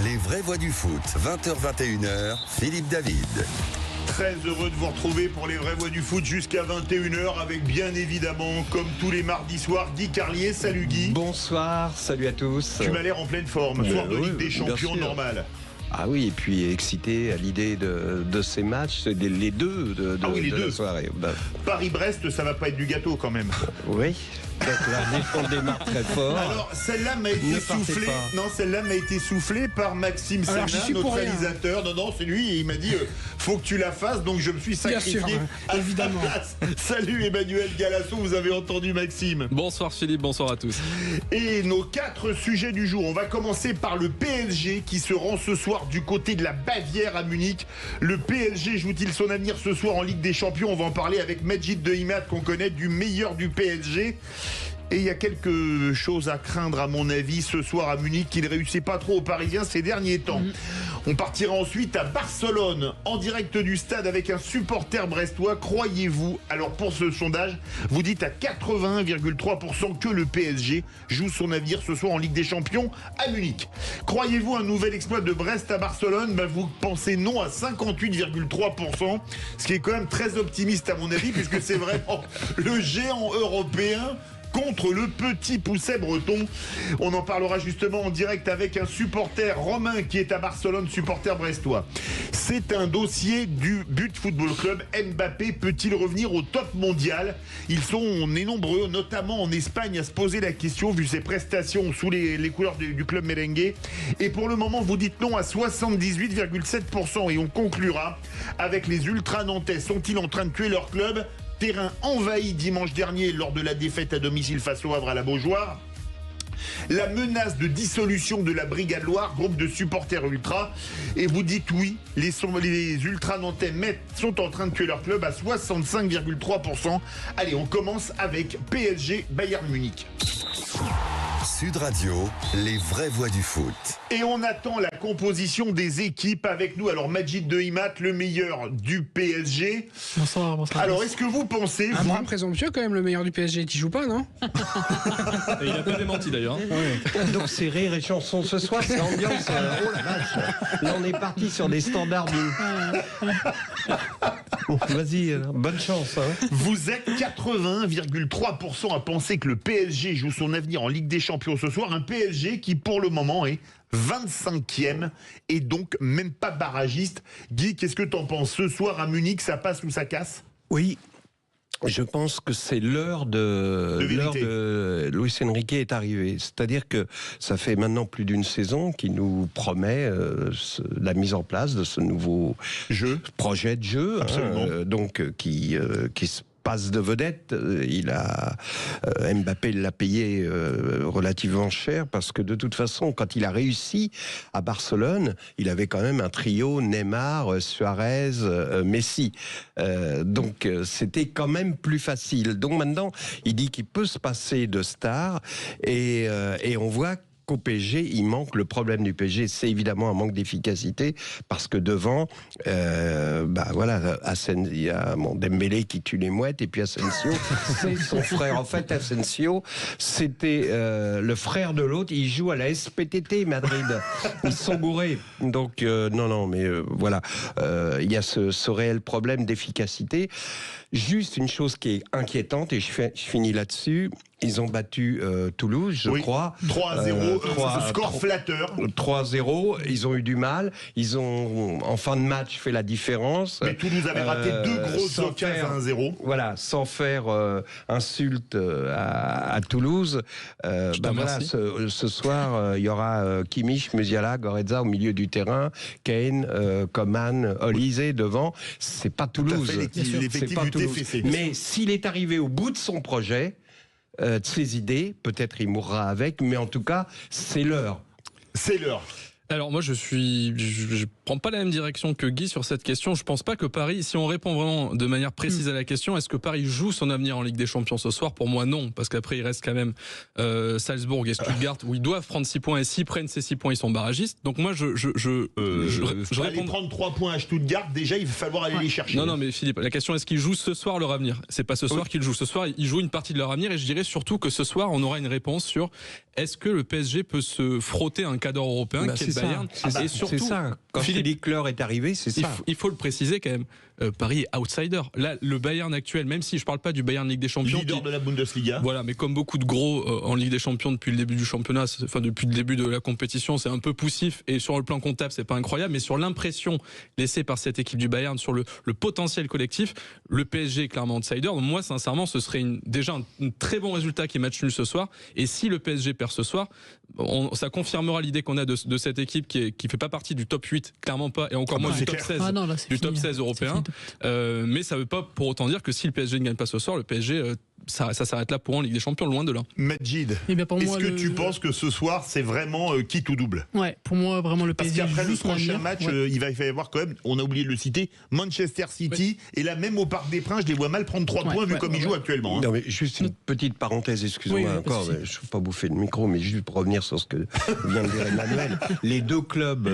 Les vraies voix du foot, 20h-21h, Philippe David. Très heureux de vous retrouver pour les vraies voix du foot jusqu'à 21h avec bien évidemment, comme tous les mardis soirs, Guy Carlier. Salut Guy. Bonsoir, salut à tous. Tu m'as l'air en pleine forme, soir de oui, Ligue des Champions normal. Ah oui, et puis excité à l'idée de ces matchs, les deux de la soirée. Paris-Brest, ça va pas être du gâteau quand même. Oui. Donc là, on démarre très fort. Alors, celle-là m'a été soufflée. Non, celle-là m'a été soufflée par Maxime Serna, notre réalisateur. Non, c'est lui. Et il m'a dit faut que tu la fasses. Donc, je me suis sacrifié à évidemment. Salut Emmanuel Galasso, vous avez entendu Maxime. Bonsoir Philippe, bonsoir à tous. Et nos 4 sujets du jour. On va commencer par le PSG qui se rend ce soir du côté de la Bavière à Munich. Le PSG joue-t-il son avenir ce soir en Ligue des Champions? On va en parler avec Majid Dehimat qu'on connaît, du meilleur du PSG. Et il y a quelque chose à craindre à mon avis ce soir à Munich qui ne réussit pas trop aux Parisiens ces derniers temps. On partira ensuite à Barcelone en direct du stade avec un supporter brestois. Croyez-vous, alors pour ce sondage, vous dites à 81,3% que le PSG joue son avenir ce soir en Ligue des Champions à Munich. Croyez-vous un nouvel exploit de Brest à Barcelone? Vous pensez non à 58,3%, ce qui est quand même très optimiste à mon avis puisque c'est vraiment le géant européen contre le petit pousset breton. On en parlera justement en direct avec un supporter Romain qui est à Barcelone, supporter brestois. C'est un dossier du But Football Club. Mbappé peut-il revenir au top mondial? On est nombreux, notamment en Espagne, à se poser la question vu ses prestations sous les couleurs du club merengue. Et pour le moment, vous dites non à 78,7%. Et on conclura avec les ultras nantais. Sont-ils en train de tuer leur club? Terrain envahi dimanche dernier lors de la défaite à domicile face au Havre à la Beaujoire. La menace de dissolution de la Brigade Loire, groupe de supporters ultras. Et vous dites oui, les ultras nantais sont en train de tuer leur club à 65,3%. Allez, on commence avec PSG Bayern Munich. Sud Radio, les vraies voix du foot. Et on attend la composition des équipes avec nous. Alors Majid Dehimat, le meilleur du PSG. Bonsoir. Alors est-ce que vous pensez... Un bras présomptueux quand même, le meilleur du PSG. Tu joues pas, non? Et il n'a pas démenti d'ailleurs. Ouais. Donc c'est rire et chanson ce soir, c'est ambiance. Oh la vache. Là on est parti sur des standards Vas-y, bonne chance. Vous êtes 81,3% à penser que le PSG joue son avenir en Ligue des Champions ce soir. Un PSG qui pour le moment est 25e et donc même pas barragiste. Guy, qu'est-ce que t'en penses? Ce soir à Munich, ça passe ou ça casse? Oui. Je pense que c'est l'heure de Luis Enrique est arrivé. C'est-à-dire que ça fait maintenant plus d'une saison qu'il nous promet la mise en place de ce nouveau projet de jeu, qui se passe de vedette. Mbappé l'a payé relativement cher parce que de toute façon, quand il a réussi à Barcelone, il avait quand même un trio Neymar, Suarez, Messi. Donc c'était quand même plus facile. Donc maintenant, il dit qu'il peut se passer de stars et on voit qu'au PSG, il manque. Le problème du PSG, c'est évidemment un manque d'efficacité parce que devant, il y a Dembélé qui tue les mouettes et puis Asensio, c'est son frère. En fait, Asensio, c'était le frère de l'autre. Il joue à la SPTT Madrid. Ils sont bourrés. Donc voilà, il y a ce réel problème d'efficacité. Juste une chose qui est inquiétante et je finis là-dessus. Ils ont battu Toulouse, je crois. 3-0, score flatteur. 3-0, ils ont eu du mal. Ils ont, en fin de match, fait la différence. Mais Toulouse avait raté 2 grosses occasions à 1-0. Voilà, sans faire insulte à Toulouse. Ce soir, il y aura Kimmich, Musiala, Goretzka au milieu du terrain, Kane, Coman, Olise devant. C'est pas Toulouse. C'est pas Toulouse. Mais s'il est arrivé au bout de son projet, de ses idées, peut-être il mourra avec, mais en tout cas, c'est l'heure. C'est l'heure. Alors moi je prends pas la même direction que Guy sur cette question. Je pense pas que Paris, si on répond vraiment de manière précise à la question, est-ce que Paris joue son avenir en Ligue des Champions ce soir? Pour moi non, parce qu'après il reste quand même Salzbourg et Stuttgart où ils doivent prendre 6 points et s'ils prennent ces 6 points ils sont barragistes. Donc moi je aller prendre 3 points à Stuttgart, déjà il va falloir aller les chercher. Non mais Philippe, la question est-ce qu'ils jouent ce soir leur avenir? C'est pas ce soir qu'ils jouent. Ce soir ils jouent une partie de leur avenir et je dirais surtout que ce soir on aura une réponse sur est-ce que le PSG peut se frotter à un cadre européen qui est le Bayern? Et surtout, quand Philippe Claire est arrivé, c'est ça. Il faut le préciser quand même. Paris est outsider. Là, le Bayern actuel, même si je parle pas du Bayern Ligue des Champions, leader de la Bundesliga. Voilà, mais comme beaucoup de gros en Ligue des Champions depuis le début du championnat, enfin depuis le début de la compétition, c'est un peu poussif et sur le plan comptable, c'est pas incroyable, mais sur l'impression laissée par cette équipe du Bayern, sur le potentiel collectif, le PSG est clairement outsider. Donc moi, sincèrement, ce serait déjà un très bon résultat qui est match nul ce soir. Et si le PSG perd ce soir, ça confirmera l'idée qu'on a de cette équipe qui fait pas partie du top 8, clairement pas, et encore moins du top 16, top 16 européen. Mais ça veut pas pour autant dire que si le PSG ne gagne pas ce soir, le PSG ça s'arrête là pour en Ligue des Champions, loin de là. Majid, est-ce que tu penses que ce soir c'est vraiment quitte ou double? Ouais, pour moi vraiment le PSG. Parce qu'après le prochain match, il va y avoir quand même, on a oublié de le citer, Manchester City, et là même au Parc des Princes, je les vois mal prendre 3 points vu comme ils jouent actuellement. Non mais juste une petite parenthèse, excusez-moi encore, je ne veux pas bouffer le micro, mais juste pour revenir sur ce que vient de dire Emmanuel, les deux clubs,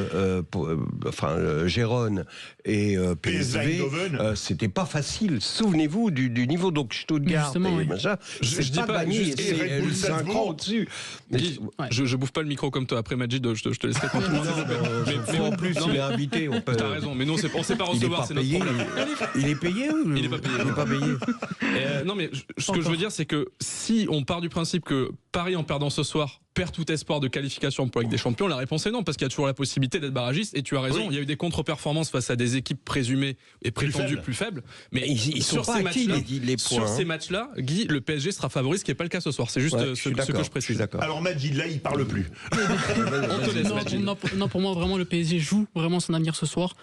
Gérone et PSV, c'était pas facile. Souvenez-vous du niveau, donc Stuttgart et machin. Je dis pas gagné, c'est un cran au-dessus. Je bouffe pas le micro comme toi. Après Majid, je te laisserai continuer. Mais en plus, il est invité. T'as raison, mais non, on sait pas recevoir, c'est notre problème. Il est payé ou il est pas payé. Non, mais ce que je veux dire, c'est que si on part du principe que Paris, en perdant ce soir, perd tout espoir de qualification pour la Ligue des Champions, la réponse est non, parce qu'il y a toujours la possibilité d'être barragiste, et tu as raison, il y a eu des contre-performances face à des équipes présumées et prétendues plus faibles, mais ils sur ces matchs-là, Guy, le PSG sera favori, ce qui n'est pas le cas ce soir, c'est juste ce que je précise. Alors Majid, là, il parle plus. On te laisse, Majid. Non, pour moi, vraiment, le PSG joue vraiment son avenir ce soir.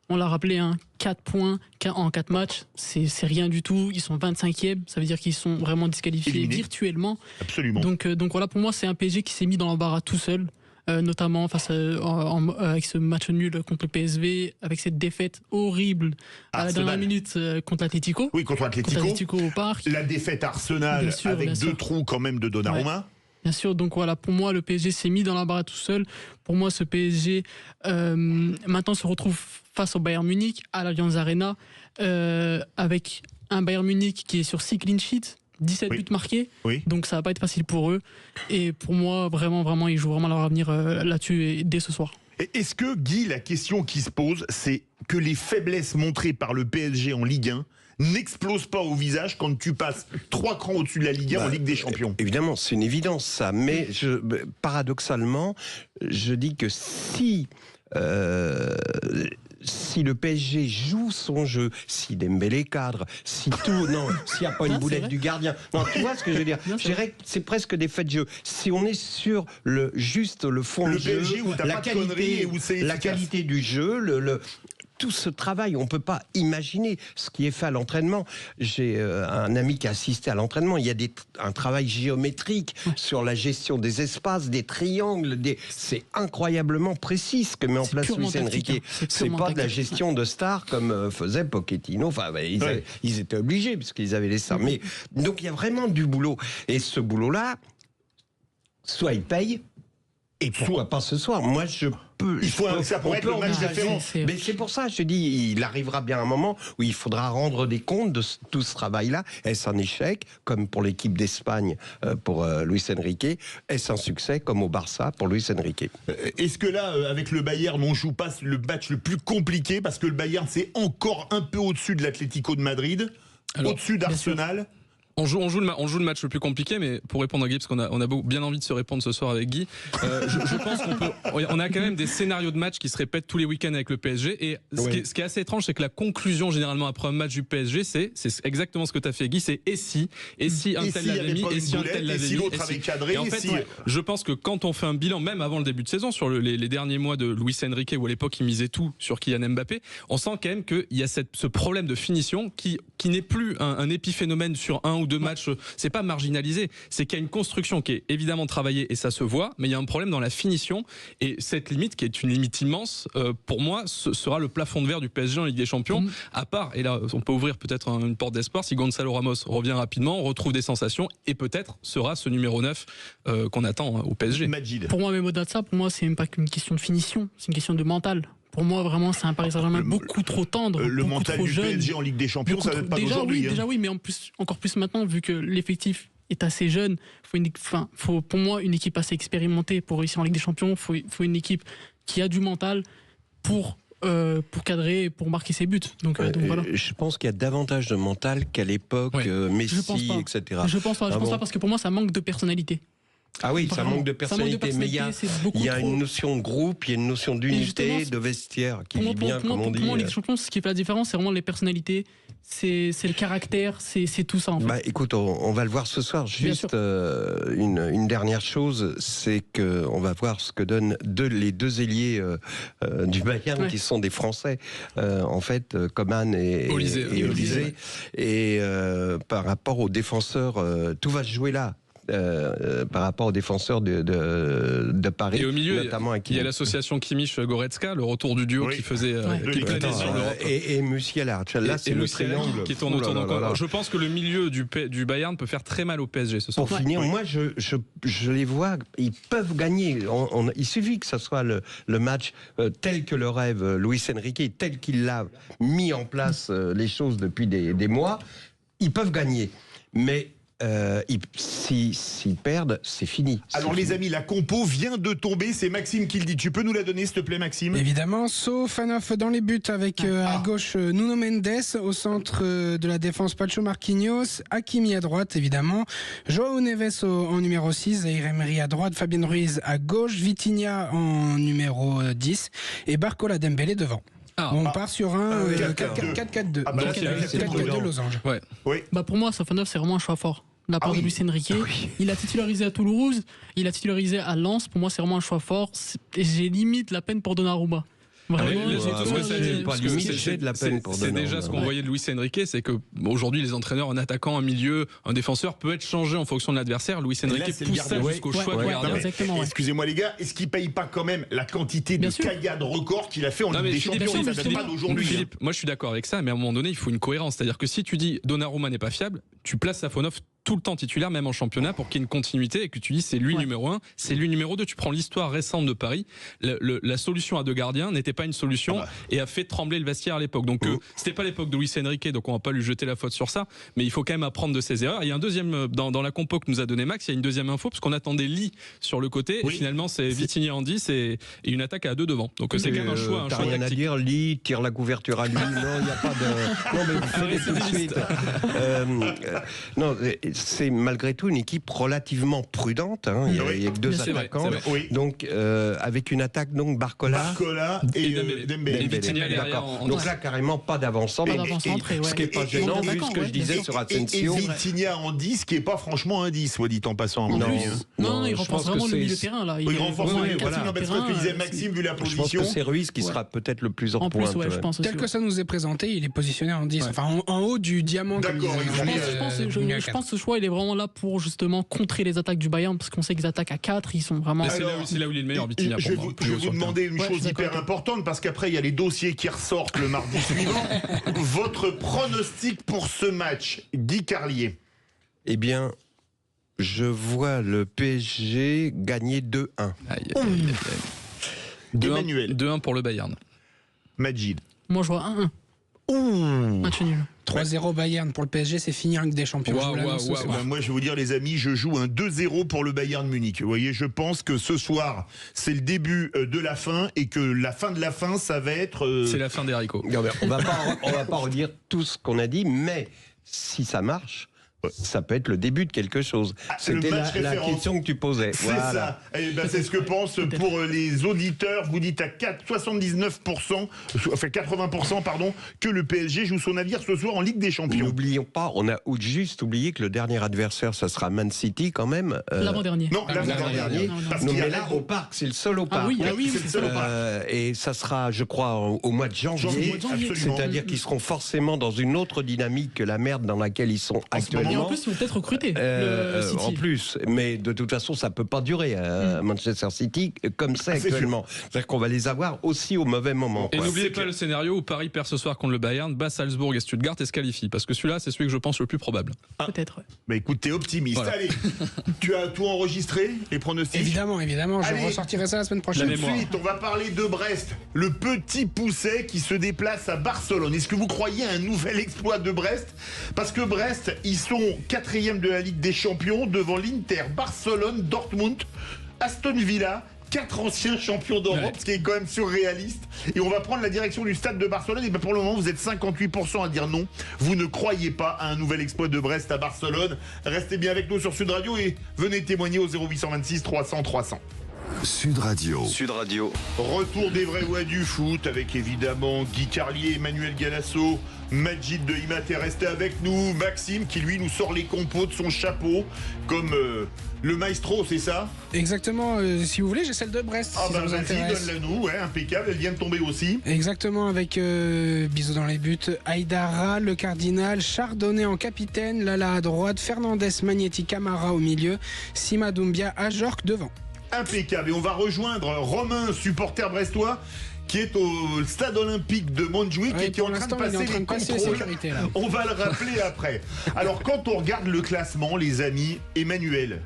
On l'a rappelé, 4 points en 4 matchs, c'est rien du tout. Ils sont 25e, ça veut dire qu'ils sont vraiment disqualifiés virtuellement. Absolument. Donc voilà, pour moi, c'est un PSG qui s'est mis dans l'embarras tout seul, notamment avec ce match nul contre le PSV, avec cette défaite horrible à la dernière minute contre l'Atlético. Oui, contre l'Atlético au Parc. La défaite Arsenal avec 2 trous quand même de Donnarumma. Ouais. Bien sûr, donc voilà, pour moi, le PSG s'est mis dans l'embarras tout seul. Pour moi, ce PSG, maintenant, se retrouve face au Bayern Munich, à l'Allianz Arena, avec un Bayern Munich qui est sur 6 clean sheets, 17 buts marqués. Oui. Donc, ça va pas être facile pour eux. Et pour moi, vraiment, ils jouent vraiment leur avenir là-dessus dès ce soir. Est-ce que, Guy, la question qui se pose, c'est que les faiblesses montrées par le PSG en Ligue 1 n'explose pas au visage quand tu passes 3 crans au-dessus de la Ligue 1 en Ligue des Champions? Évidemment, c'est une évidence ça, mais paradoxalement, je dis que si le PSG joue son jeu, si Dembélé cadre, s'il n'y a pas une boulette du gardien, non, tu vois ce que je veux dire? Je dirais que c'est presque des faits de jeu. Si on est sur le fond du jeu, PSG où la qualité du jeu, tout ce travail, on ne peut pas imaginer ce qui est fait à l'entraînement. J'ai un ami qui a assisté à l'entraînement. Il y a un travail géométrique sur la gestion des espaces, des triangles. C'est incroyablement précis ce que met en place Luis Enrique. C'est pas de la gestion de stars comme faisait Pochettino. Enfin, ils étaient obligés parce qu'ils avaient les stars. Mais donc il y a vraiment du boulot. Et ce boulot-là, soit il paye, et pourquoi pas ce soir? Moi, ça pourrait être le match référent. Mais c'est pour ça, je dis, il arrivera bien un moment où il faudra rendre des comptes de tout ce travail-là. Est-ce un échec, comme pour l'équipe d'Espagne pour Luis Enrique? Est-ce un succès, comme au Barça pour Luis Enrique? Est-ce que là, avec le Bayern, on joue pas le match le plus compliqué? Parce que le Bayern, c'est encore un peu au-dessus de l'Atlético de Madrid, au-dessus d'Arsenal. On joue le match le plus compliqué, mais pour répondre à Guy, parce qu'on a bien envie de se répondre ce soir avec Guy, je pense on a quand même des scénarios de match qui se répètent tous les week-ends avec le PSG, et ce qui est assez étrange, c'est que la conclusion généralement après un match du PSG, c'est exactement ce que tu as fait, Guy, c'est et si un tel l'avait mis, et si un tel l'avait mis, l'autre avait cadré. Et en fait, je pense que quand on fait un bilan, même avant le début de saison, sur les derniers mois de Luis Enrique, où à l'époque il misait tout sur Kylian Mbappé, on sent quand même qu'il y a ce problème de finition qui n'est plus un épiphénomène sur 1 ou 2 matchs. C'est pas marginalisé, c'est qu'il y a une construction qui est évidemment travaillée et ça se voit, mais il y a un problème dans la finition, et cette limite qui est une limite immense, pour moi ce sera le plafond de verre du PSG en Ligue des Champions, à part, et là on peut ouvrir peut-être une porte d'espoir, si Gonzalo Ramos revient rapidement, on retrouve des sensations, et peut-être sera ce numéro 9 qu'on attend au PSG. Majid. Pour moi, même au-delà de ça, pour moi c'est même pas qu'une question de finition, c'est une question de mental. Pour moi, vraiment, c'est un Paris Saint-Germain beaucoup trop tendre, le beaucoup mental trop du jeune. PSG en Ligue des Champions, ça date pas d'aujourd'hui. Déjà oui, mais encore plus maintenant, vu que l'effectif est assez jeune. Faut pour moi une équipe assez expérimentée pour réussir en Ligue des Champions. Faut une équipe qui a du mental pour cadrer et pour marquer ses buts. Donc voilà. Je pense qu'il y a davantage de mental qu'à l'époque Messi, etc. Je pense pas parce que pour moi ça manque de personnalité. Ah oui, ça manque de personnalité, mais il y a une notion de groupe, il y a une notion d'unité, de vestiaire qui vit bien, comme on dit. Pour moi, en Ligue des Champions, ce qui fait la différence, c'est vraiment les personnalités, c'est le caractère, c'est tout ça en fait. Bah, écoute, on va le voir ce soir. Juste une dernière chose, c'est qu'on va voir ce que donnent les deux ailiers du Bayern, qui sont des Français, en fait, Coman et Olysée. Et par rapport aux défenseurs, tout va se jouer là. Par rapport aux défenseurs de Paris. Et au milieu, notamment il y a l'association Kimmich-Goretzka, le retour du duo qui faisait qui planait sur l'Europe. Et Musiala. Là, c'est le triangle qui tourne autour. Donc, je pense que le milieu du Bayern peut faire très mal au PSG ce soir. Pour finir, moi, je les vois, ils peuvent gagner. Il suffit que ce soit le match tel que le rêve Luis Enrique, tel qu'il l'a mis en place les choses depuis des mois. Ils peuvent gagner. Mais s'ils perdent, c'est fini. Alors les amis, la compo vient de tomber, c'est Maxime qui le dit. Tu peux nous la donner s'il te plaît, Maxime? Évidemment, Fanoff dans les buts avec à gauche Nuno Mendes, au centre de la défense Pacho Marquinhos, Hakimi à droite évidemment, João Neves en numéro 6, Zaïre Emery à droite, Fabien Ruiz à gauche, Vitinha en numéro 10 et Barcola Dembélé devant. On part sur un 4-4-2. 4-4-2 losange. Bah pour moi, Sofanov, c'est vraiment un choix fort. De la part de Luis Enrique. Il a titularisé à Toulouse, il a titularisé à Lens. Pour moi, c'est vraiment un choix fort. J'ai limite la peine pour Donnarumma. C'est déjà ce qu'on voyait de Luis Enrique, c'est que aujourd'hui les entraîneurs, un attaquant, un milieu, un défenseur peut être changé en fonction de l'adversaire. Luis Enrique pousse ça jusqu'au choix du gardien. Excusez-moi les gars, est-ce qu'il paye pas quand même la quantité de cagades records qu'il a fait en Ligue des Champions? Ça date pas d'aujourd'hui. Philippe, moi je suis d'accord avec ça, mais à un moment donné il faut une cohérence. C'est-à-dire que si tu dis Donnarumma n'est pas fiable, tu places Safonov tout le temps titulaire, même en championnat, pour qu'il y ait une continuité et que tu dis c'est lui numéro 1, c'est lui numéro 2. Tu prends l'histoire récente de Paris, la solution à deux gardiens n'était pas une solution et a fait trembler le vestiaire à l'époque. Donc c'était pas l'époque de Luis Enrique, donc on va pas lui jeter la faute sur ça, mais il faut quand même apprendre de ses erreurs. Il y a un deuxième, dans la compo que nous a donné Max, il y a une deuxième info, parce qu'on attendait Lee sur le côté, et finalement c'est Vitinha en 10 et une attaque à 2 devant. Donc c'est quand même un choix t'as rien tactique. À dire, Lee tire la couverture à lui, non, il n'y a pas de... Non, mais vous faites tout de suite. Non, c'est malgré tout une équipe relativement prudente. Il y a que deux attaquants. Donc avec une attaque donc Barcola et Dembélé. Donc là carrément pas d'avant-centre. Ce qui n'est pas gênant vu ce que je disais sur Asensio. Et Vitinha en 10, qui n'est pas franchement un 10, soit dit en passant. Non, il renforce vraiment le milieu de terrain là. Il renforce le milieu de terrain. Parce que disait Maxime, vu la position. Je pense que c'est Ruiz qui sera peut-être le plus en pointe. Tel que ça nous est présenté, il est positionné en 10. Enfin en haut du diamant. D'accord. Je pense que ce choix il est vraiment là pour justement contrer les attaques du Bayern, parce qu'on sait qu'ils attaquent à 4, ils sont vraiment... C'est là où il est le meilleur, Vitinha. Je vais vous demander une chose hyper importante, parce qu'après il y a les dossiers qui ressortent le mardi suivant. Votre pronostic pour ce match, Guy Carlier? Eh bien, je vois le PSG gagner 2-1. Emmanuel. 2-1 pour le Bayern. Majid. Moi je vois 1-1. Match nul. 3-0 Bayern pour le PSG, c'est fini en Ligue des Champions. Moi, je vais vous dire, les amis, je joue un 2-0 pour le Bayern Munich. Vous voyez, je pense que ce soir, c'est le début de la fin et que la fin de la fin, ça va être... C'est la fin des haricots. On va pas redire tout ce qu'on a dit, mais si ça marche, ça peut être le début de quelque chose. C'était la question que tu posais. C'est ça. Et c'est ce que pensent pour les auditeurs. Vous dites à 79%, enfin 80%, pardon, que le PSG joue son navire ce soir en Ligue des Champions. N'oublions pas, on a juste oublié que le dernier adversaire, ça sera Man City quand même. L'avant-dernier. Non, l'avant-dernier. Non, mais là, au Parc, c'est le seul au Parc. C'est le seul au Parc. Et ça sera, je crois, au mois de janvier. C'est-à-dire qu'ils seront forcément dans une autre dynamique que la merde dans laquelle ils sont actuellement. Et en plus, ils vont peut-être recruter City. En plus, mais de toute façon, ça peut pas durer à Manchester City comme c'est actuellement. C'est-à-dire qu'on va les avoir aussi au mauvais moment. Et n'oubliez pas le scénario où Paris perd ce soir contre le Bayern, bat Salzbourg et Stuttgart et se qualifie. Parce que celui-là, c'est celui que je pense le plus probable. Peut-être. Bah écoute, t'es optimiste. Voilà. Allez, tu as tout enregistré, les pronostics? Évidemment. Je ressortirai ça la semaine prochaine. Ensuite, on va parler de Brest. Le petit Pousset qui se déplace à Barcelone. Est-ce que vous croyez à un nouvel exploit de Brest? Parce que Brest, ils sont sont 4e de la Ligue des Champions devant l'Inter, Barcelone, Dortmund, Aston Villa. 4 anciens champions d'Europe, ce qui est quand même surréaliste. Et on va prendre la direction du stade de Barcelone. Et bien pour le moment, vous êtes 58% à dire non. Vous ne croyez pas à un nouvel exploit de Brest à Barcelone. Restez bien avec nous sur Sud Radio et venez témoigner au 0826 300 300. Sud Radio. Sud Radio. Retour des vrais voix du foot avec évidemment Guy Carlier, Emmanuel Galasso, Majid de Imat est resté avec nous, Maxime qui lui nous sort les compos de son chapeau comme le maestro, c'est ça? Exactement, si vous voulez, j'ai celle de Brest. Ah si bah ça vous vas-y, intéresse. donne-la nous, ouais, impeccable, elle vient de tomber aussi. Exactement, avec bisous dans les buts, Aïdara, le Cardinal, Chardonnay en capitaine, Lala à droite, Fernandez, Magnetti, Camara au milieu, Sima Doumbia, Ajorc devant. Impeccable, et on va rejoindre Romain, supporter brestois, qui est au stade olympique de Montjuic et qui est en train de passer les contrôles. On va le rappeler après. Alors quand on regarde le classement, les amis, Emmanuel,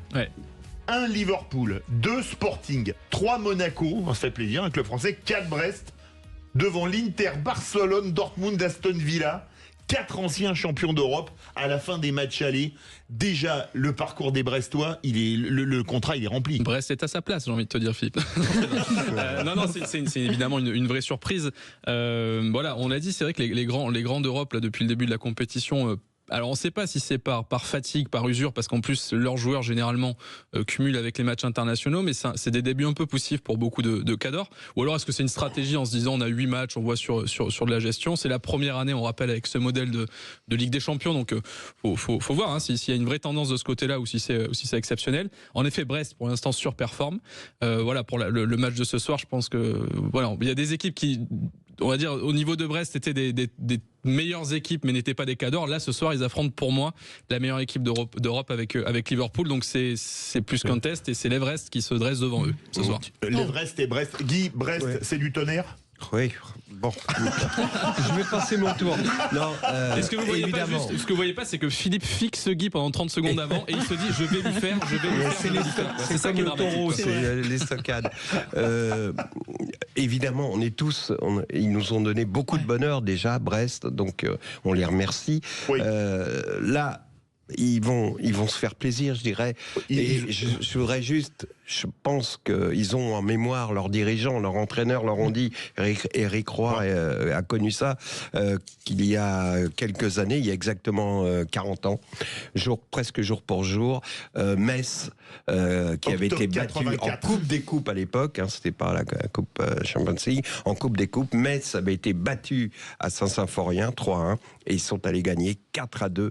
1 Liverpool, 2 Sporting, 3 Monaco, on se fait plaisir, un club français, 4 Brest, devant l'Inter, Barcelone, Dortmund, Aston Villa, 4 anciens champions d'Europe à la fin des matchs allés. Déjà, le parcours des Brestois, le contrat, il est rempli. Brest est à sa place, j'ai envie de te dire, Philippe. Non, c'est évidemment une vraie surprise. Voilà, on l'a dit, c'est vrai que les grands d'Europe, là, depuis le début de la compétition, alors on ne sait pas si c'est par fatigue, par usure, parce qu'en plus leurs joueurs généralement cumulent avec les matchs internationaux, mais c'est des débuts un peu poussifs pour beaucoup de cadors. Ou alors est-ce que c'est une stratégie en se disant on a 8 matchs, on voit sur de la gestion. C'est la première année, on rappelle, avec ce modèle de Ligue des Champions, donc faut voir hein, s'il y a une vraie tendance de ce côté-là ou si c'est exceptionnel. En effet, Brest pour l'instant surperforme. Voilà pour le match de ce soir, je pense que voilà, il y a des équipes qui, on va dire, au niveau de Brest, étaient des meilleures équipes, mais n'étaient pas des cadors. Là, ce soir, ils affrontent pour moi la meilleure équipe d'Europe avec Liverpool. Donc c'est plus qu'un test et c'est l'Everest qui se dresse devant eux ce soir. L'Everest et Brest. Guy, Brest, c'est du tonnerre? Oui, bon. Je vais passer mon tour. Non, ce que vous voyez évidemment. pas, ce que vous voyez pas, c'est que Philippe fixe Guy pendant 30 secondes avant et il se dit je vais lui faire. C'est ça qui est dramatique. C'est les stockades. Évidemment, on est tous. Ils nous ont donné beaucoup de bonheur déjà, Brest. Donc, on les remercie. Oui. Là, ils vont se faire plaisir, je dirais. Et je voudrais juste. Je pense qu'ils ont en mémoire leurs dirigeants, leurs entraîneurs leur ont dit, Eric Roy a connu ça, qu'il y a quelques années, il y a exactement 40 ans, presque jour pour jour, Metz, qui avait été battu en Coupe des Coupes à l'époque, hein, c'était pas la Coupe Champions League, en Coupe des Coupes, Metz avait été battu à Saint-Symphorien, 3-1, et ils sont allés gagner 4-2.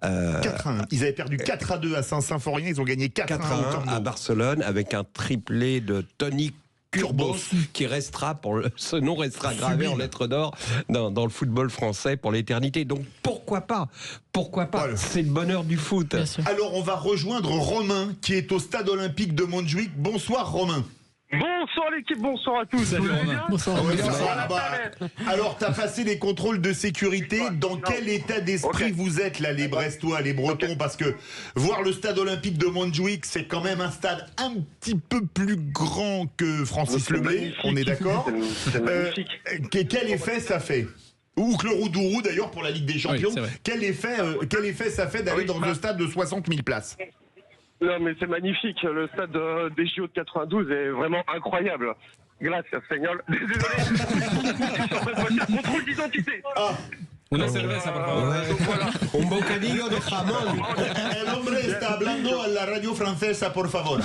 4-1. Ils avaient perdu 4-2 à Saint-Symphorien, ils ont gagné 4-1 à Barcelone, avec un triplé de Tony Kurbos qui restera ce nom restera gravé en lettres d'or dans le football français pour l'éternité. Donc pourquoi pas voilà. C'est le bonheur du foot. Alors on va rejoindre Romain qui est au stade olympique de Montjuic. Bonsoir Romain. Bonsoir l'équipe, bonsoir à tous. Salut Romain. Bonsoir. Alors t'as passé les contrôles de sécurité. Dans quel état d'esprit vous êtes là, les Brestois, les Bretons? Parce que voir le stade olympique de Montjuic, c'est quand même un stade un petit peu plus grand que Francis Leblay. On est d'accord? C'est magnifique. Quel effet ça fait? Ou que le Roudourou d'ailleurs pour la Ligue des Champions. Oui, quel effet ça fait d'aller dans un stade de 60 000 places? Non mais c'est magnifique, le stade des JO de 92 est vraiment incroyable. Gracias, señor. Désolé. Contrôle d'identité. Una cerveza, por favor. Donc voilà. Un bocadillo de jamón. El hombre está hablando a la radio francesa, por favor.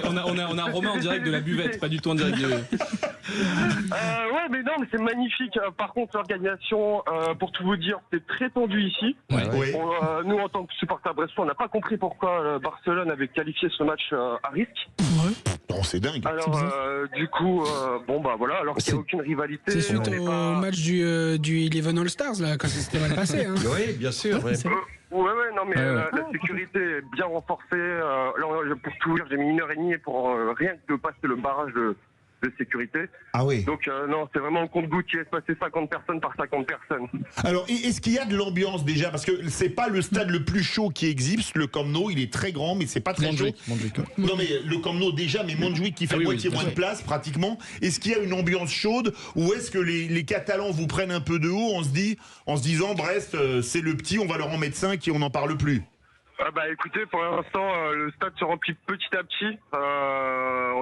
On a Romain en direct de la buvette, pas du tout en direct de... Ouais, mais non, mais c'est magnifique. Par contre, l'organisation, pour tout vous dire, c'est très tendu ici. Ouais. Oui. Nous, en tant que supporters brestois, on n'a pas compris pourquoi Barcelone avait qualifié ce match à risque. Non, c'est dingue. Alors, du coup, bon bah voilà, alors qu'il n'y a aucune rivalité. C'est suite on est au pas... match du Eleven All-Stars, là, quand ça s'était mal passé. Hein. Oui, bien sûr. Ouais. Ouais, non, mais la sécurité est bien renforcée. Là, pour tout dire, j'ai mis 1h30 pour rien que de passer le barrage de sécurité. Ah oui. Donc non, c'est vraiment le compte-gouttes qui laisse passer 50 personnes par 50 personnes. Alors, est-ce qu'il y a de l'ambiance déjà? Parce que c'est pas le stade le plus chaud qui existe, le Camp Nou, il est très grand, mais c'est pas très chaud. Montjuic. Non mais le Camp Nou déjà, mais Montjuic qui fait moitié moins de place pratiquement. Est-ce qu'il y a une ambiance chaude ou est-ce que les Catalans vous prennent un peu de haut en se disant Brest, c'est le petit, on va leur en mettre 5 et on n'en parle plus? Ah bah écoutez, pour l'instant, le stade se remplit petit à petit. Là,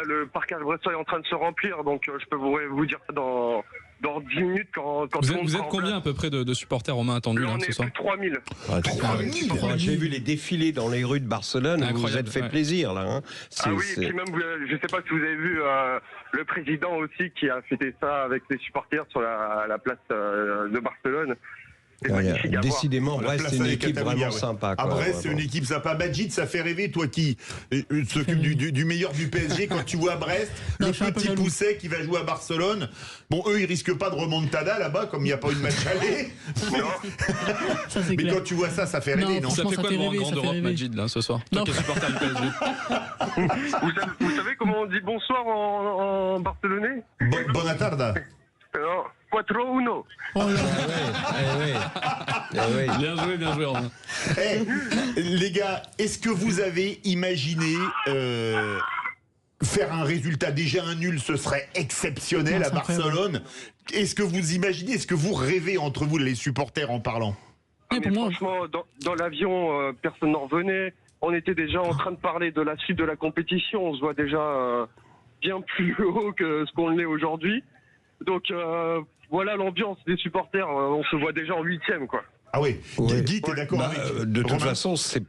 le parcage brestois est en train de se remplir, donc je peux vous dire ça dans 10 minutes quand Vous êtes combien à peu près de supporters romains attendus là, là, ce soir? Plus de 3000. 3000. J'ai vu les défilés dans les rues de Barcelone, vous vous êtes fait plaisir là. Hein. Ah oui, et puis même, je sais pas si vous avez vu le président aussi qui a fêté ça avec les supporters sur la place de Barcelone. Décidément, Brest, c'est une équipe vraiment sympa. À Brest, c'est une équipe sympa. Majid, ça fait rêver, toi qui s'occupe du meilleur du PSG, quand tu vois Brest, le petit Pousset qui va jouer à Barcelone. Bon, eux, ils risquent pas de remontada là-bas, comme il n'y a pas eu de match aller. Mais quand tu vois ça, ça fait rêver, non? Ça fait quoi le moins grand d'Europe, Majid, là, ce soir? Toi qui es supporter du PSG. Vous savez comment on dit bonsoir en barcelonais? Bona tarda. Non, 4-1. Oh Bien joué, Romain. Les gars, est-ce que vous avez imaginé faire un résultat? Déjà un nul, ce serait exceptionnel à Barcelone. Est-ce que vous imaginez, est-ce que vous rêvez entre vous, les supporters, en parlant? Mais franchement, dans l'avion, personne n'en revenait. On était déjà en train de parler de la suite de la compétition. On se voit déjà bien plus haut que ce qu'on l'est aujourd'hui. Donc voilà l'ambiance des supporters, on se voit déjà en 8e quoi. Ah oui, Guy, t'es d'accord avec de toute façon, c'est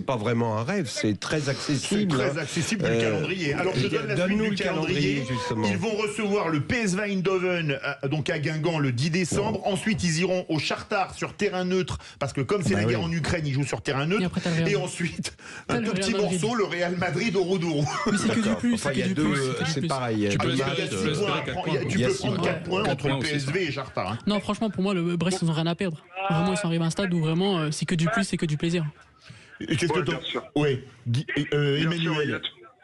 pas vraiment un rêve, c'est très accessible. C'est très accessible du calendrier. Alors je donne la suite du calendrier. Justement. Ils vont recevoir le PSV Eindhoven donc à Guingamp le 10 décembre. Ensuite, ils iront au Shakhtar sur terrain neutre parce que comme c'est la guerre en Ukraine, ils jouent sur terrain neutre. Et ensuite, un tout petit morceau, le Real Madrid au Roudourou. Mais c'est que du plus. Enfin, il y a deux, c'est pareil. Tu peux prendre 4 points entre le PSV et Shakhtar. Non, franchement, pour moi, le Brest, ils n'ont rien à perdre. Vraiment, ils sont arrivés à un stade où vraiment, c'est que du plus, c'est que du plaisir. Qu'est-ce que tu... Oui, Emmanuel.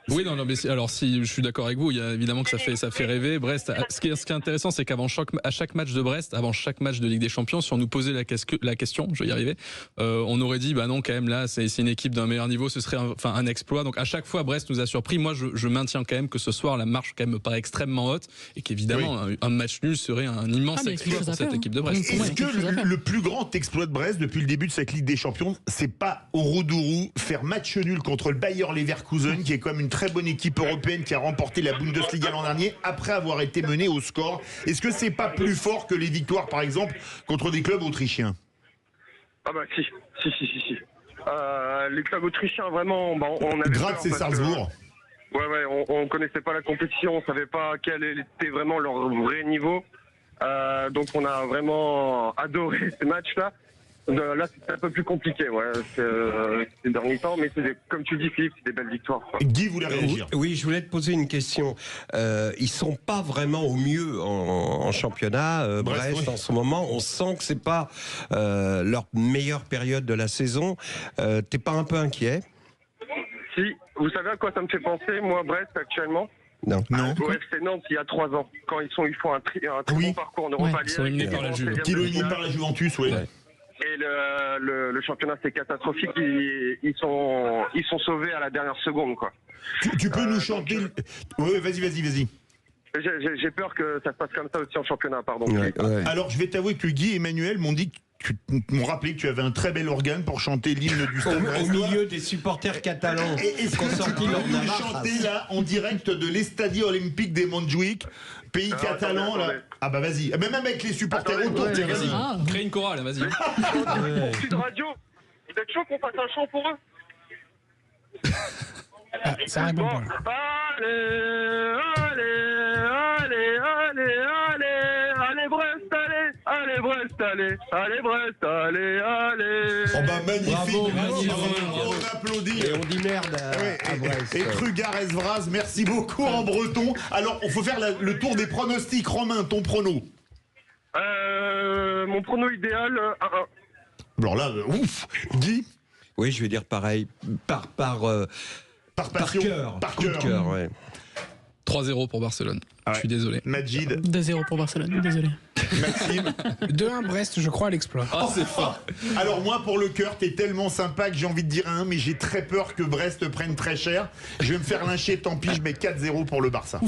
Oui, non, mais alors si je suis d'accord avec vous, il y a évidemment que ça fait rêver. Brest, ce qui est intéressant, c'est qu'avant chaque match de Brest, avant chaque match de Ligue des Champions, si on nous posait la question, je vais y arriver, on aurait dit bah non, quand même là, c'est une équipe d'un meilleur niveau, ce serait un exploit. Donc à chaque fois, Brest nous a surpris. Moi, je maintiens quand même que ce soir, la marche quand même me paraît extrêmement haute et qu'évidemment un match nul serait un immense exploit pour cette équipe de Brest. Est-ce que le plus grand exploit de Brest depuis le début de cette Ligue des Champions, c'est pas au Roudourou faire match nul contre le Bayer Leverkusen, qui est quand même une très bonne équipe européenne qui a remporté la Bundesliga l'an dernier après avoir été menée au score? Est-ce que c'est pas plus fort que les victoires par exemple contre des clubs autrichiens? Ah bah si. Les clubs autrichiens vraiment, on avait Graz et Salzbourg. On connaissait pas la compétition, on savait pas quel était vraiment leur vrai niveau. Donc on a vraiment adoré ces matchs-là. Là, c'est un peu plus compliqué, ces derniers temps, mais comme tu dis, Philippe, c'est des belles victoires. Quoi. Guy voulait réagir. Oui, je voulais te poser une question. Ils sont pas vraiment au mieux en championnat. Brest, en ce moment, on sent que c'est pas leur meilleure période de la saison. T'es pas un peu inquiet? Si, vous savez à quoi ça me fait penser, moi, Brest, actuellement? Non. Au FC Nantes, il y a 3 ans, quand ils font un très bon parcours en Europa League. Ils sont éliminés par la Juve. Qui est éliminé par la Juventus, oui. Et le championnat, c'est catastrophique. Ils sont sauvés à la dernière seconde, quoi. Tu peux nous chanter... Oui, vas-y. J'ai peur que ça se passe comme ça aussi en championnat, pardon. Alors, je vais t'avouer que Guy et Emmanuel m'ont dit m'ont rappelé que tu avais un très bel organe pour chanter l'hymne du Stade au milieu des supporters catalans. Est-ce que tu peux nous chanter là en direct de l'Estadio Olympique de Montjuic, pays catalan là? Ah bah vas-y, même avec les supporters autour, vas-y. Crée une chorale, vas-y. Sud Radio, vous êtes chaud qu'on fasse un chant pour eux? Ça répond pas. Allez Brest, allez. Oh bah magnifique. Bravo. On applaudit. Et on dit merde à Brest. Et Trugarez Vraz, merci beaucoup en breton. Alors, il faut faire le tour des pronostics. Romain, ton prono? Mon prono idéal, 1-1. Alors là, ouf. Guy? Oui, je vais dire pareil. Par passion, cœur. Par cœur, ouais. 3-0 pour Barcelone. Ouais. Je suis désolé. Majid, 2-0 pour Barcelone, désolé. Maxime. 2-1 Brest, je crois à l'exploit. Ah, c'est fort. Alors moi, pour le cœur, t'es tellement sympa que j'ai envie de dire 1, mais j'ai très peur que Brest prenne très cher. Je vais me faire lyncher, tant pis, je mets 4-0 pour le Barça.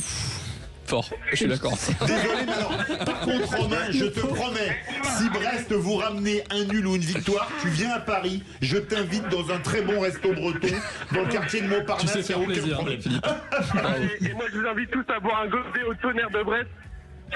Fort, je suis d'accord. Désolé, mais alors, par contre, Romain, je te promets, si Brest vous ramenez un nul ou une victoire, tu viens à Paris, je t'invite dans un très bon resto breton, dans le quartier de Tu Montparnasse, sais il n'y a faire aucun plaisir, problème. Philippe. Et moi, je vous invite tous à boire un godet au tonnerre de Brest.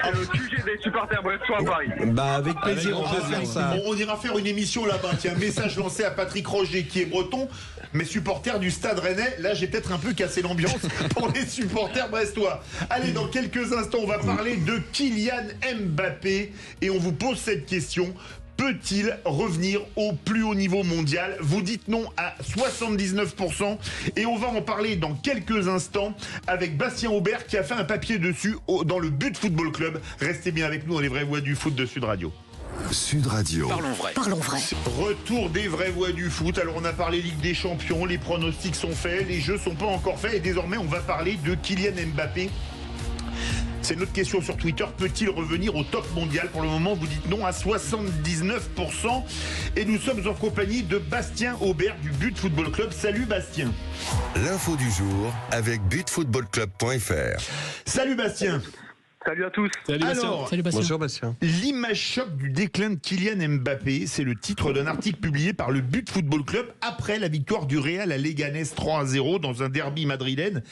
C'est le QG des supporters brestois à Paris. Bah avec plaisir, on va plaisir, faire ça. On ira faire une émission là-bas. Tiens, message lancé à Patrick Roger qui est breton, mais supporter du Stade Rennais. Là, j'ai peut-être un peu cassé l'ambiance pour les supporters brestois. Allez, dans quelques instants, on va parler de Kylian Mbappé et on vous pose cette question. Peut-il revenir au plus haut niveau mondial? Vous dites non à 79% et on va en parler dans quelques instants avec Bastien Aubert qui a fait un papier dessus dans le But Football Club. Restez bien avec nous dans les vraies voix du foot de Sud Radio. Sud Radio. Parlons vrai. Retour des vraies voix du foot. Alors on a parlé Ligue des Champions, les pronostics sont faits, les jeux sont pas encore faits et désormais on va parler de Kylian Mbappé. C'est notre question sur Twitter. Peut-il revenir au top mondial? Pour le moment, vous dites non à 79%. Et nous sommes en compagnie de Bastien Aubert du But Football Club. Salut Bastien. L'info du jour avec butfootballclub.fr. Salut Bastien. Salut à tous. Salut, Bastien. Alors, Salut Bastien. Bonjour Bastien. l'image choc du déclin de Kylian Mbappé, c'est le titre d'un article publié par le But Football Club après la victoire du Real à Leganés 3-0 dans un derby madrilène.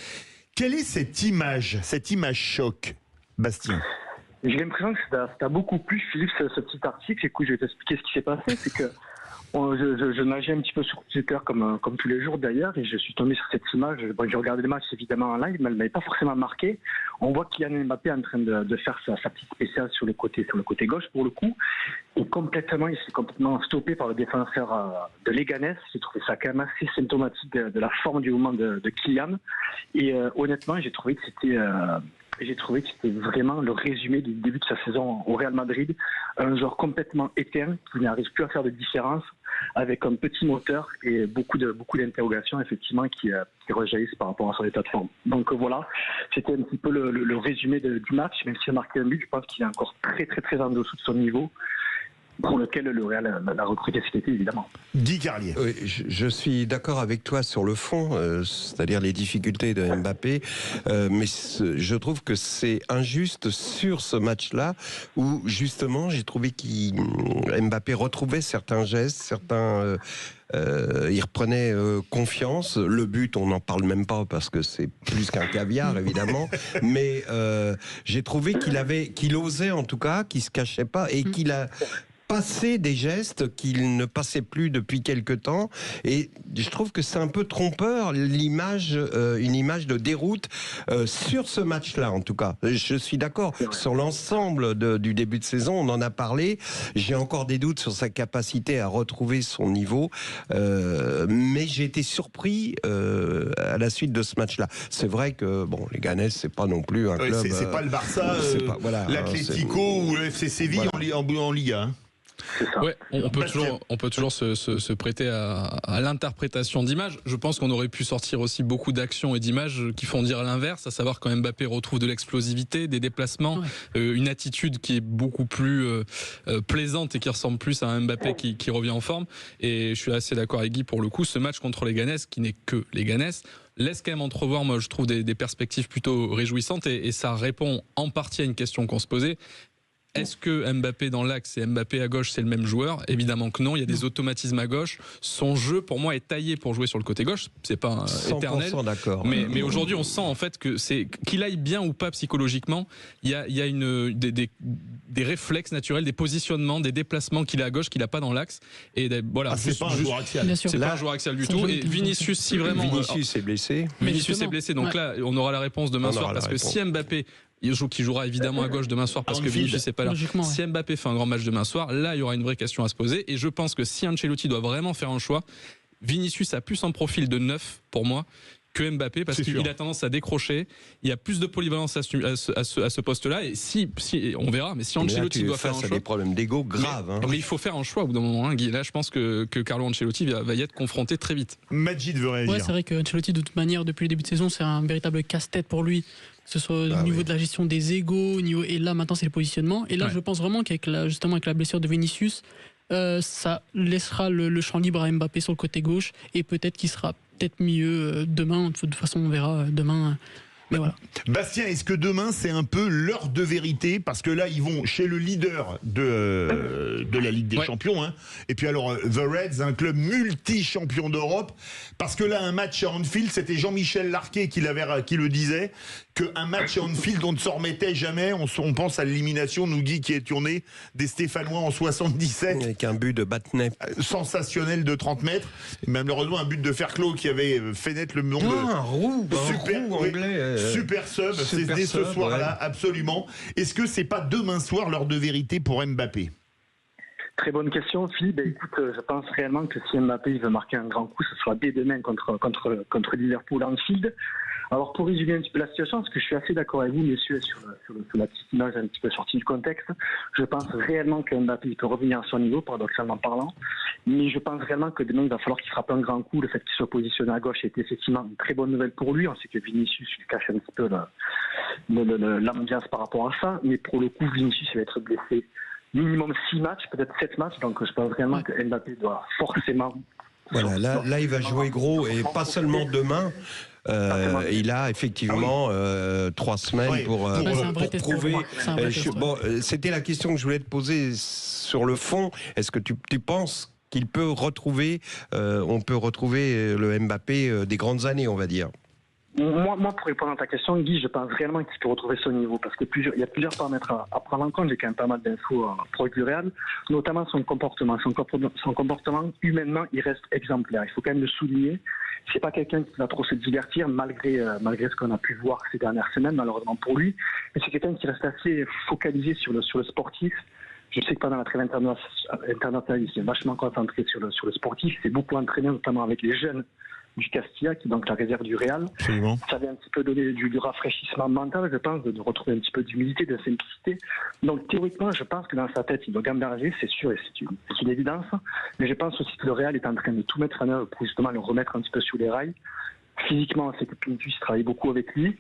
Quelle est cette image choc, Bastien? J'ai l'impression que ça beaucoup plu, Philippe, ce petit article. Écoute, je vais t'expliquer ce qui s'est passé. C'est que je nageais un petit peu sur Twitter comme tous les jours d'ailleurs, et je suis tombé sur cette image. Bon, j'ai regardé le match évidemment en live, mais elle ne m'avait pas forcément marqué. On voit Kylian Mbappé en train de faire sa petite spéciale sur le côté gauche pour le coup. Et il s'est complètement stoppé par le défenseur de Leganés. J'ai trouvé ça quand même assez symptomatique de la forme du moment de Kylian. Et honnêtement, j'ai trouvé que c'était vraiment le résumé du début de sa saison au Real Madrid. Un joueur complètement éteint qui n'arrive plus à faire de différence, avec un petit moteur et beaucoup d'interrogations effectivement qui rejaillissent par rapport à son état de forme. Donc voilà, c'était un petit peu le résumé du match. Même s'il a marqué un but, je pense qu'il est encore très très très en dessous de son niveau, pour lequel le Real l'a recruté cet été, évidemment. Guy Carlier. Oui, je suis d'accord avec toi sur le fond, c'est-à-dire les difficultés de Mbappé, mais je trouve que c'est injuste sur ce match-là, où justement j'ai trouvé qu'Mbappé retrouvait certains gestes, il reprenait confiance. Le but, on n'en parle même pas parce que c'est plus qu'un caviar, évidemment. Mais j'ai trouvé qu'il osait en tout cas, qu'il se cachait pas et qu'il a passer des gestes qu'il ne passait plus depuis quelque temps, et je trouve que c'est un peu trompeur une image de déroute sur ce match-là en tout cas. Je suis d'accord sur l'ensemble du début de saison, on en a parlé, j'ai encore des doutes sur sa capacité à retrouver son niveau, mais j'ai été surpris à la suite de ce match-là. C'est vrai que bon, les Leganés c'est pas non plus un club, c'est pas le Barça, l'Atlético ou le FC Séville en Liga. Hein. Ouais, on peut toujours se prêter à l'interprétation d'images. Je pense qu'on aurait pu sortir aussi beaucoup d'actions et d'images qui font dire l'inverse, à savoir quand Mbappé retrouve de l'explosivité, des déplacements, une attitude qui est beaucoup plus plaisante et qui ressemble plus à un Mbappé qui revient en forme. Et je suis assez d'accord avec Guy pour le coup, ce match contre les Leganés, qui n'est que les Leganés, laisse quand même entrevoir, moi je trouve, des perspectives plutôt réjouissantes, et ça répond en partie à une question qu'on se posait. Est-ce que Mbappé dans l'axe et Mbappé à gauche, c'est le même joueur? Évidemment que non, il y a des automatismes à gauche. Son jeu, pour moi, est taillé pour jouer sur le côté gauche. C'est pas éternel. D'accord. Mais aujourd'hui, on sent en fait que qu'il aille bien ou pas psychologiquement, il y a des réflexes naturels, des positionnements, des déplacements qu'il a à gauche qu'il n'a pas dans l'axe. Et voilà, c'est pas un joueur axial. C'est pas un joueur axial du tout. Et Vinicius, si vraiment Vinicius est blessé. Vinicius est blessé, donc là, on aura la réponse demain soir, parce que si Mbappé qui jouera évidemment à gauche demain soir parce que Vinicius n'est pas là. Si Mbappé fait un grand match demain soir, là il y aura une vraie question à se poser, et je pense que si Ancelotti doit vraiment faire un choix, Vinicius a plus un profil de neuf pour moi que Mbappé, parce qu'il a tendance à décrocher, il y a plus de polyvalence à ce poste-là, et si on verra, mais si Ancelotti doit faire un choix, des problèmes d'ego graves. Mais il faut faire un choix au bout d'un moment, hein, Guy. Là, je pense que Carlo Ancelotti va y être confronté très vite. Majid veut réagir. Ouais, c'est vrai que Ancelotti, de toute manière, depuis le début de saison, c'est un véritable casse-tête pour lui. que ce soit au niveau de la gestion des égos, et là maintenant c'est le positionnement. Et là je pense vraiment qu'avec justement avec la blessure de Vinicius, ça laissera le champ libre à Mbappé sur le côté gauche et peut-être qu'il sera peut-être mieux demain. De toute façon on verra demain. Mais voilà. Bastien, est-ce que demain c'est un peu l'heure de vérité, parce que là ils vont chez le leader de la Ligue des Champions, hein. Et puis alors The Reds, un club multi-champion d'Europe, parce que là un match à Anfield, c'était Jean-Michel Larquet qui le disait, qu'un match à Anfield on ne s'en remettait jamais. On pense à l'élimination, nous dit qui est tourné des Stéphanois en 77 avec un but de Battenay sensationnel de 30 mètres, et malheureusement un but de Ferclos qui avait fait naître le monde un roux anglais. Super sub, c'est dès ce soir-là, absolument. Est-ce que c'est pas demain soir l'heure de vérité pour Mbappé? Très bonne question, Philippe. Écoute, je pense réellement que si Mbappé veut marquer un grand coup, ce sera dès demain contre Liverpool Anfield. Alors pour résumer un petit peu la situation, parce que je suis assez d'accord avec vous, messieurs, sur la petite image un petit peu sortie du contexte, je pense réellement que Mbappé peut revenir à son niveau, paradoxalement parlant, mais je pense réellement que demain il va falloir qu'il frappe un grand coup. Le fait qu'il soit positionné à gauche est effectivement une très bonne nouvelle pour lui. On sait que Vinicius lui cache un petit peu l'ambiance par rapport à ça, mais pour le coup Vinicius va être blessé minimum 6 matchs, peut-être 7 matchs, donc je pense vraiment que Mbappé doit forcément... Voilà, là il va jouer gros, et pas seulement demain. Il a effectivement 3 semaines pour prouver. C'était la question que je voulais te poser sur le fond. Est-ce que tu penses qu'il peut retrouver, on peut retrouver le Mbappé des grandes années, on va dire? Moi, pour répondre à ta question, Guy, je pense réellement qu'il peut retrouver son niveau, parce que il y a plusieurs paramètres à prendre en compte. J'ai quand même pas mal d'infos pour du Real, notamment son comportement. Son comportement, humainement, il reste exemplaire. Il faut quand même le souligner. C'est pas quelqu'un qui va trop se divertir, malgré ce qu'on a pu voir ces dernières semaines, malheureusement pour lui. Mais c'est quelqu'un qui reste assez focalisé sur le sportif. Je sais que pendant la trêve internationale, il s'est vachement concentré sur le sportif. Il s'est beaucoup entraîné, notamment avec les jeunes du Castilla, qui est donc la réserve du Real. Absolument. Ça avait un petit peu donné du rafraîchissement mental, je pense, de retrouver un petit peu d'humilité, de simplicité. Donc théoriquement, je pense que dans sa tête, il doit gamberger, c'est sûr, et c'est une évidence. Mais je pense aussi que le Real est en train de tout mettre en œuvre pour justement le remettre un petit peu sur les rails. Physiquement, c'est que Vinicius travaille beaucoup avec lui.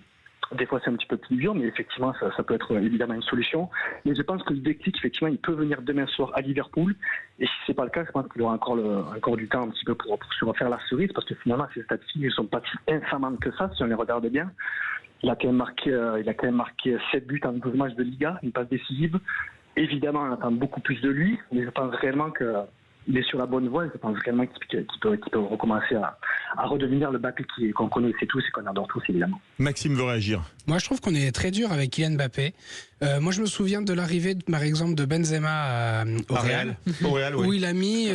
Des fois, c'est un petit peu plus dur, mais effectivement, ça peut être évidemment une solution. Mais je pense que le déclic, effectivement, il peut venir demain soir à Liverpool. Et si c'est pas le cas, je pense qu'il aura encore du temps un petit peu pour se refaire la cerise, parce que finalement, ces statistiques ne sont pas si infamantes que ça, si on les regarde bien. Il a quand même marqué 7 buts en 12 matchs de Liga, une passe décisive. Évidemment, on attend beaucoup plus de lui, mais je pense réellement qu'il est sur la bonne voie. Je pense réellement qu'il peut recommencer à redevenir le Mbappé qu'on connaissait tous et qu'on adore tous, évidemment. Maxime veut réagir. Moi, je trouve qu'on est très dur avec Kylian Mbappé. Moi, je me souviens de l'arrivée, par exemple, de Benzema au Real, où il a mis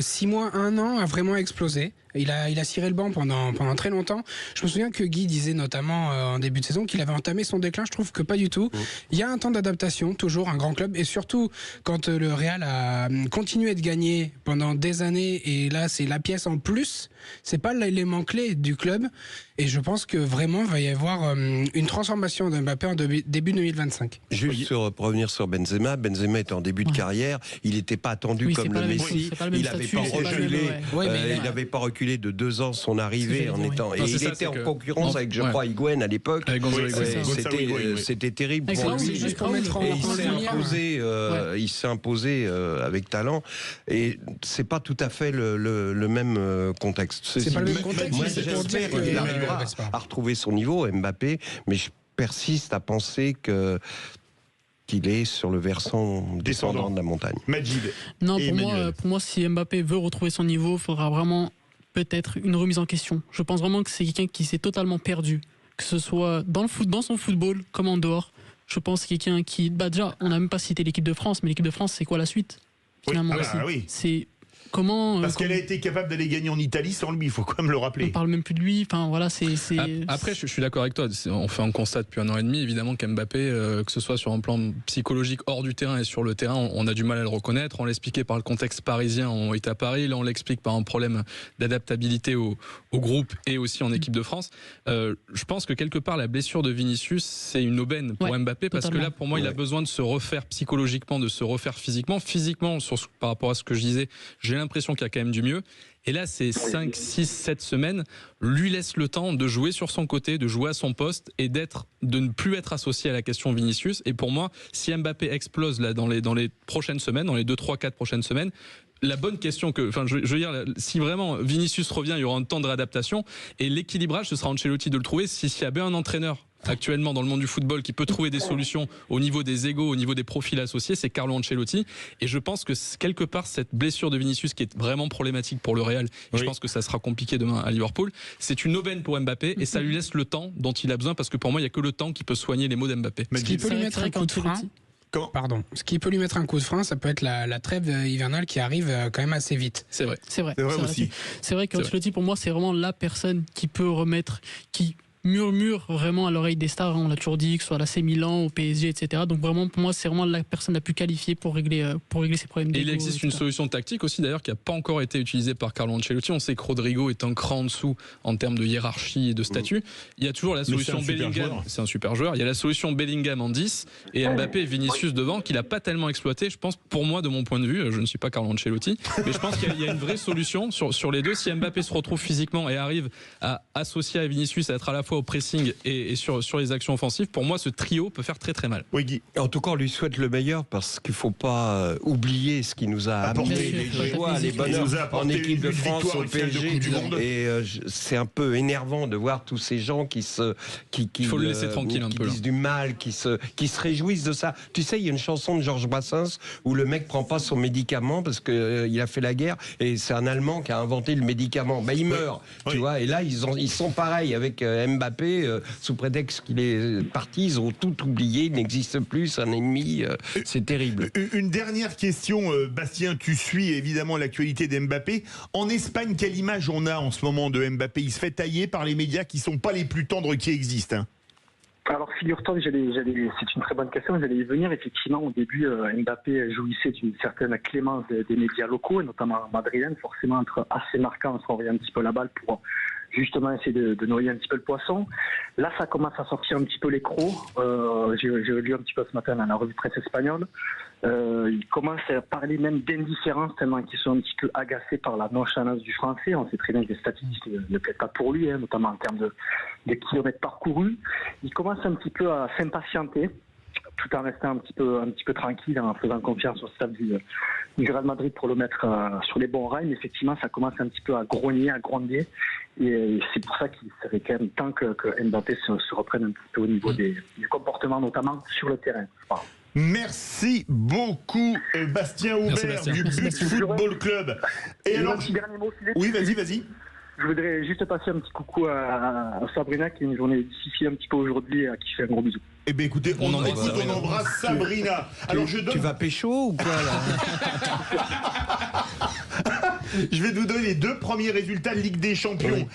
6 mois, 1 an à vraiment exploser. Il a ciré le banc pendant très longtemps. Je me souviens que Guy disait notamment en début de saison qu'il avait entamé son déclin. Je trouve que pas du tout. Il y a un temps d'adaptation, toujours un grand club, et surtout quand le Real a continué de gagner pendant des années, et là c'est la pièce en plus. C'est pas l'élément clé du club, et je pense que vraiment il va y avoir une transformation de Mbappé en début 2025. Juste pour revenir sur Benzema. Benzema était en début de carrière. Il n'était pas attendu comme le Messi. Il n'avait pas reculé. Il n'avait pas reculé de 2 ans son arrivée en étant. Et il était en concurrence avec, je crois, Higuaín à l'époque. C'était terrible pour lui. Il s'est imposé avec talent. Et c'est pas tout à fait le même contexte. C'est pas le même contexte. Moi, j'espère qu'il arrivera à retrouver son niveau, Mbappé. Mais je persiste à penser qu'il est sur le versant descendant de la montagne. Majid. Non, pour moi, si Mbappé veut retrouver son niveau, il faudra vraiment peut-être une remise en question. Je pense vraiment que c'est quelqu'un qui s'est totalement perdu, que ce soit dans son football comme en dehors. Je pense que c'est quelqu'un qui... déjà, on n'a même pas cité l'équipe de France, mais l'équipe de France, c'est quoi la suite finalement, oui. C'est... Parce qu'elle a été capable d'aller gagner en Italie sans lui, il faut quand même le rappeler. On parle même plus de lui. Enfin voilà, Après, je suis d'accord avec toi. On fait un constat depuis 1 an et demi, évidemment, qu'Mbappé, que ce soit sur un plan psychologique hors du terrain et sur le terrain, on a du mal à le reconnaître. On l'expliquait par le contexte parisien. On est à Paris, là on l'explique par un problème d'adaptabilité au groupe et aussi en équipe de France. Je pense que quelque part la blessure de Vinicius, c'est une aubaine pour Mbappé, parce que là, pour moi, il a besoin de se refaire psychologiquement, de se refaire physiquement. Par rapport à ce que je disais, j'ai l'impression qu'il y a quand même du mieux. Et là, ces 5, 6, 7 semaines lui laissent le temps de jouer sur son côté, de jouer à son poste et de ne plus être associé à la question Vinicius. Et pour moi, si Mbappé explose là, dans les prochaines semaines, dans les 2, 3, 4 prochaines semaines, la bonne question je veux dire, si vraiment Vinicius revient, il y aura un temps de réadaptation et l'équilibrage, ce sera Ancelotti de le trouver. S'il y a bien un entraîneur actuellement dans le monde du football qui peut trouver des solutions au niveau des égos, au niveau des profils associés, c'est Carlo Ancelotti. Et je pense que quelque part, cette blessure de Vinicius qui est vraiment problématique pour le Real, et je pense que ça sera compliqué demain à Liverpool, c'est une aubaine pour Mbappé et ça lui laisse le temps dont il a besoin, parce que pour moi, il n'y a que le temps qui peut soigner les maux d'Mbappé. Ce qui peut lui mettre un coup de frein. Ce qui peut lui mettre un coup de frein, ça peut être la trêve hivernale qui arrive quand même assez vite. C'est vrai. C'est vrai aussi. C'est vrai qu'Ancelotti, pour moi, c'est vraiment la personne qui peut remettre, qui murmure vraiment à l'oreille des stars, on l'a toujours dit, que ce soit à l'AC Milan, au PSG, etc. Donc vraiment, pour moi, c'est vraiment la personne la plus qualifiée pour régler ces problèmes d'ego. Et il existe une solution tactique aussi, d'ailleurs, qui n'a pas encore été utilisée par Carlo Ancelotti. On sait que Rodrigo est un cran en dessous en termes de hiérarchie et de statut. Il y a toujours la solution Bellingham. C'est un super joueur. Il y a la solution Bellingham en 10 et Mbappé et Vinicius devant, qu'il n'a pas tellement exploité. Je pense, pour moi, de mon point de vue, je ne suis pas Carlo Ancelotti, mais je pense qu'il y a une vraie solution sur les deux. Si Mbappé se retrouve physiquement et arrive à associer à Vinicius, à être à la fois au pressing et sur les actions offensives, pour moi, ce trio peut faire très très mal. Oui, Guy. En tout cas, on lui souhaite le meilleur parce qu'il ne faut pas oublier ce qui nous a amené les joies, les bonheurs en équipe de France, au PSG. Et c'est un peu énervant de voir tous ces gens qui faut le laisser tranquille un peu, disent du mal, qui se réjouissent de ça. Tu sais, il y a une chanson de Georges Brassens où le mec prend pas son médicament parce qu'il a fait la guerre et c'est un Allemand qui a inventé le médicament. Il meurt, tu vois. Et là, ils sont pareils avec Mbappé. Sous prétexte qu'il est parti, ils ont tout oublié, il n'existe plus, c'est un ennemi, c'est terrible. Une dernière question, Bastien, tu suis évidemment l'actualité d'Mbappé. En Espagne, quelle image on a en ce moment de Mbappé? Il se fait tailler par les médias qui ne sont pas les plus tendres qui existent. Hein. Alors, figure-toi que c'est une très bonne question, j'allais y venir. Effectivement, au début, Mbappé jouissait d'une certaine clémence des médias locaux, et notamment madrilènes, forcément assez marquant, on se renvoyait un petit peu la balle pour justement essayer de noyer un petit peu le poisson. Là, ça commence à sortir un petit peu les crocs. J'ai lu un petit peu ce matin dans la revue de presse espagnole. Ils commencent à parler même d'indifférence, tellement qu'ils sont un petit peu agacés par la nonchalance du français. On sait très bien que les statistiques ne plaident pas pour lui, notamment en termes de kilomètres parcourus. Ils commencent un petit peu à s'impatienter, tout en restant un petit peu tranquille, en faisant confiance au staff du Real Madrid pour le mettre sur les bons rails. Mais effectivement, ça commence un petit peu à grogner, à gronder. Et c'est pour ça qu'il serait quand même temps que Mbappé se reprenne un petit peu au niveau du comportement, notamment sur le terrain. Voilà. Merci beaucoup, Bastien Aubert du But Football Club. Et alors, un petit dernier mot, Philippe. Oui, vas-y. Je voudrais juste passer un petit coucou à Sabrina, qui a une journée difficile un petit peu aujourd'hui, à qui fait un gros bisou. Eh bien écoutez, on embrasse Sabrina. Alors Tu vas pécho ou quoi là? Je vais vous donner les 2 premiers résultats de Ligue des Champions. Oui.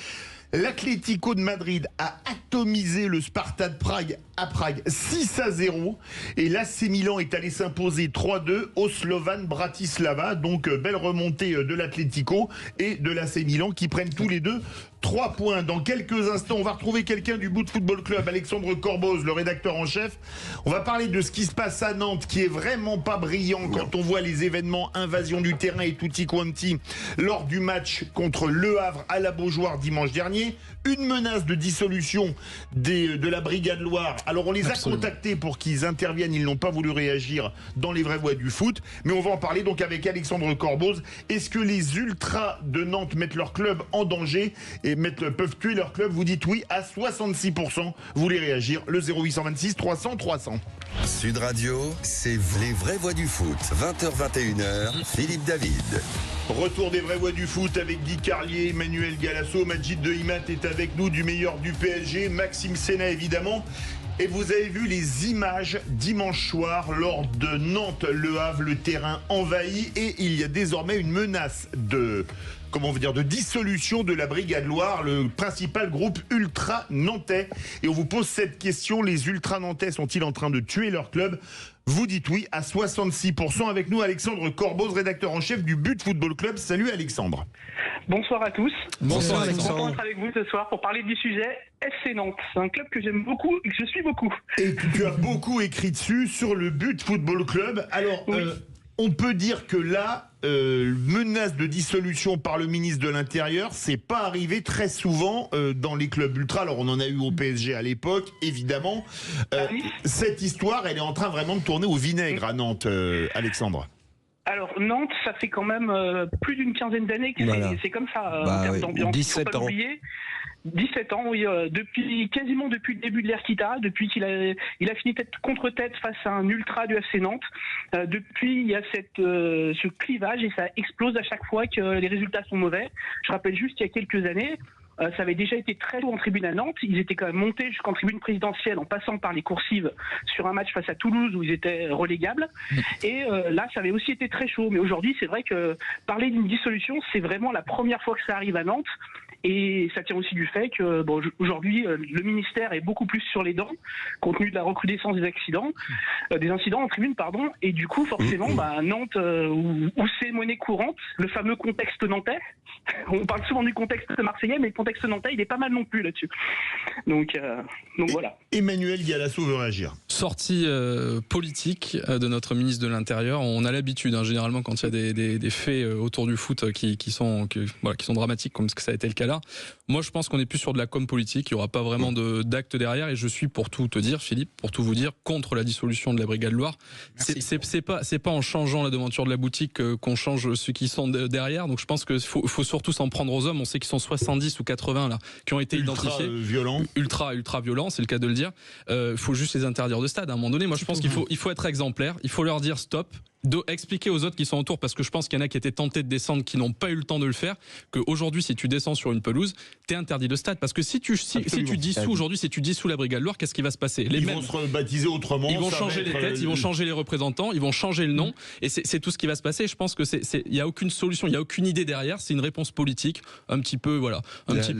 L'Atlético de Madrid a atomisé le Sparta de Prague à Prague 6-0 et l'AC Milan est allé s'imposer 3-2 au Slovan Bratislava. Donc belle remontée de l'Atlético et de l'AC Milan qui prennent tous les deux 3 points. Dans quelques instants, on va retrouver quelqu'un du Boot Football Club, Alexandre Corboz, le rédacteur en chef. On va parler de ce qui se passe à Nantes, qui est vraiment pas brillant quand on voit les événements invasion du terrain et tutti quanti lors du match contre Le Havre à la Beaujoire dimanche dernier. Une menace de dissolution de la Brigade Loire. Alors on les a contactés pour qu'ils interviennent, ils n'ont pas voulu réagir dans les vraies voies du foot, mais on va en parler donc avec Alexandre Corboz. Est-ce que les ultras de Nantes mettent leur club en danger et peuvent tuer leur club? Vous dites oui à 66%. Vous voulez réagir? Le 0826 300 300. Sud Radio, c'est les vraies voix du foot. 20h-21h, Philippe David. Retour des vraies voix du foot avec Guy Carlier, Emmanuel Galasso, Majid Dehimat est avec nous, du meilleur du PSG, Maxime Sénat évidemment. Et vous avez vu les images dimanche soir lors de Nantes-Le Havre, le terrain envahi, et il y a désormais une menace de dissolution de la Brigade Loire, le principal groupe ultra nantais. Et on vous pose cette question, les ultra nantais sont-ils en train de tuer leur club? Vous dites oui à 66%. Avec nous, Alexandre Corboz, rédacteur en chef du But Football Club. Salut Alexandre. Bonsoir à tous. Bonsoir Alexandre. Content d'être avec vous ce soir pour parler du sujet FC Nantes. C'est un club que j'aime beaucoup et que je suis beaucoup. Et tu as beaucoup écrit dessus sur le But Football Club. Alors, oui. On peut dire que là, menace de dissolution par le ministre de l'Intérieur, c'est pas arrivé très souvent dans les clubs ultra. Alors on en a eu au PSG à l'époque, évidemment. Cette histoire, elle est en train vraiment de tourner au vinaigre à Nantes, Alexandre. Alors Nantes, ça fait quand même plus d'une quinzaine d'années que c'est comme ça en termes d'ambiance. 17 ans. 17 ans, oui, quasiment depuis le début de l'ère Kita, depuis qu'il a fini tête contre tête face à un ultra du FC Nantes. Depuis, il y a ce clivage et ça explose à chaque fois que les résultats sont mauvais. Je rappelle juste, il y a quelques années, ça avait déjà été très chaud en tribune à Nantes. Ils étaient quand même montés jusqu'en tribune présidentielle en passant par les coursives sur un match face à Toulouse où ils étaient relégables. Et là, ça avait aussi été très chaud. Mais aujourd'hui, c'est vrai que parler d'une dissolution, c'est vraiment la première fois que ça arrive à Nantes. Et ça tient aussi du fait que aujourd'hui, le ministère est beaucoup plus sur les dents, compte tenu de la recrudescence des incidents en tribune, pardon. Et du coup, forcément, Nantes, où c'est monnaie courante, le fameux contexte nantais. On parle souvent du contexte marseillais, mais le contexte nantais, il est pas mal non plus là-dessus. Donc voilà. Emmanuel Galasso veut réagir. Sortie politique de notre ministre de l'Intérieur. On a l'habitude, généralement, quand il y a des faits autour du foot qui sont dramatiques, comme ce que ça a été le cas là. Moi, je pense qu'on est plus sur de la com politique. Il n'y aura pas vraiment d'acte derrière. Et je suis, pour tout te dire, Philippe, pour tout vous dire, contre la dissolution de la Brigade Loire. C'est pas en changeant la devanture de la boutique qu'on change ceux qui sont derrière. Donc, je pense qu'il faut surtout s'en prendre aux hommes. On sait qu'ils sont 70 ou 80 là, qui ont été identifiés. Ultra violents, c'est le cas de le dire. Faut juste les interdire de stade à un moment donné. Moi, je pense qu'il faut être exemplaire. Il faut leur dire stop. Expliquer aux autres qui sont autour, parce que je pense qu'il y en a qui étaient tentés de descendre, qui n'ont pas eu le temps de le faire, qu'aujourd'hui, si tu descends sur une pelouse, t'es interdit de stade. Parce que si tu dissous aujourd'hui, si tu dissous la Brigade Loire, qu'est-ce qui va se passer? Ils vont se rebaptiser autrement. Ils vont changer les têtes, ils vont changer les représentants, ils vont changer le nom, et c'est tout ce qui va se passer. Je pense que il y a aucune solution, il y a aucune idée derrière. C'est une réponse politique, un petit peu, un petit